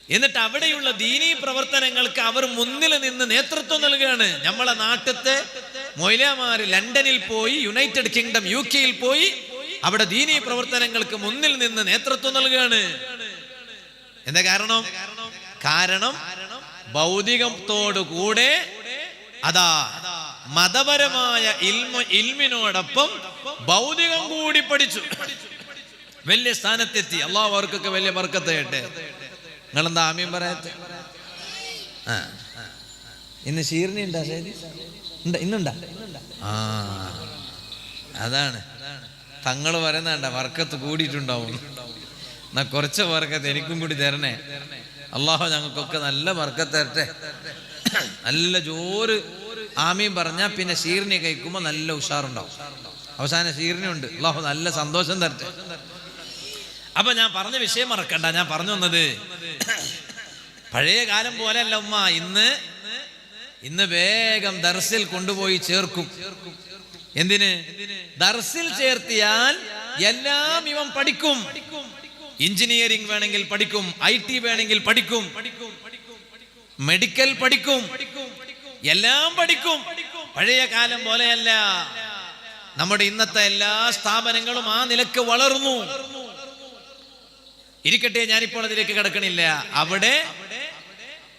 എന്നിട്ട് അവിടെയുള്ള ദീനീ പ്രവർത്തനങ്ങൾക്ക് അവർ മുന്നിൽ നിന്ന് നേതൃത്വം നൽകുകയാണ്. നമ്മളെ നാട്ടിലത്തെ മൊയ്ലാമാര് ലണ്ടനിൽ പോയി, യുണൈറ്റഡ് കിങ്ഡം UK-യിൽ പോയി അവിടെ ദീനീ പ്രവർത്തനങ്ങൾക്ക് മുന്നിൽ നിന്ന് നേതൃത്വം നൽകുകയാണ്. എന്താ കാരണം? കാരണം ഭൗതികത്തോടു കൂടെ അതാ മതപരമായ ഇൽമിനോടൊപ്പം ഭൗതികം കൂടി പഠിച്ചു, വലിയ സ്ഥാനത്തെത്തി. അള്ളാഹു അവർക്കൊക്കെ വലിയ ബർക്കത്ത് ചെയ്യട്ടെ. നിങ്ങളെന്താ ആമീൻ പറയാത്ത? ഇന്ന് ഷീർണി ഉണ്ടാ? ഇന്നുണ്ടാ? അതാണ് തങ്ങള് പറയുന്നണ്ട, ബർക്കത്ത് കൂടിയിട്ടുണ്ടാവും. എന്നാ കുറച്ച് ബർക്കത്ത് എനിക്കും കൂടി തരണേ. അള്ളാഹു ഞങ്ങൾക്കൊക്കെ നല്ല ബർക്കത്ത് തരട്ടെ. നല്ല ജോറ് ആമീൻ പറഞ്ഞാൽ പിന്നെ ഷീർണി കഴിക്കുമ്പോൾ നല്ല ഉഷാറുണ്ടാവും. അവസാനം ഷീർണി ഉണ്ട്. അള്ളാഹു നല്ല സന്തോഷം തരട്ടെ. അപ്പൊ ഞാൻ പറഞ്ഞ വിഷയം മറക്കണ്ട. ഞാൻ പറഞ്ഞു വന്നത്, പഴയ കാലം പോലെയല്ല ഉമ്മ. ഇന്ന് വേഗം ദർസിൽ കൊണ്ടുപോയി ചേർക്കും. എന്തിന്? ദർസിൽ ചേർത്തിയാൽ എല്ലാം ഇവൻ പഠിക്കും. എഞ്ചിനീയറിംഗ് വേണമെങ്കിൽ പഠിക്കും, IT വേണമെങ്കിൽ പഠിക്കും, മെഡിക്കൽ പഠിക്കും, എല്ലാം പഠിക്കും. പഴയ കാലം പോലെയല്ല. നമ്മുടെ ഇന്നത്തെ എല്ലാ സ്ഥാപനങ്ങളും ആ നിലക്ക് വളർന്നു. ഇരിക്കട്ടെ, ഞാനിപ്പോൾ അതിലേക്ക് കിടക്കണില്ല. അവിടെ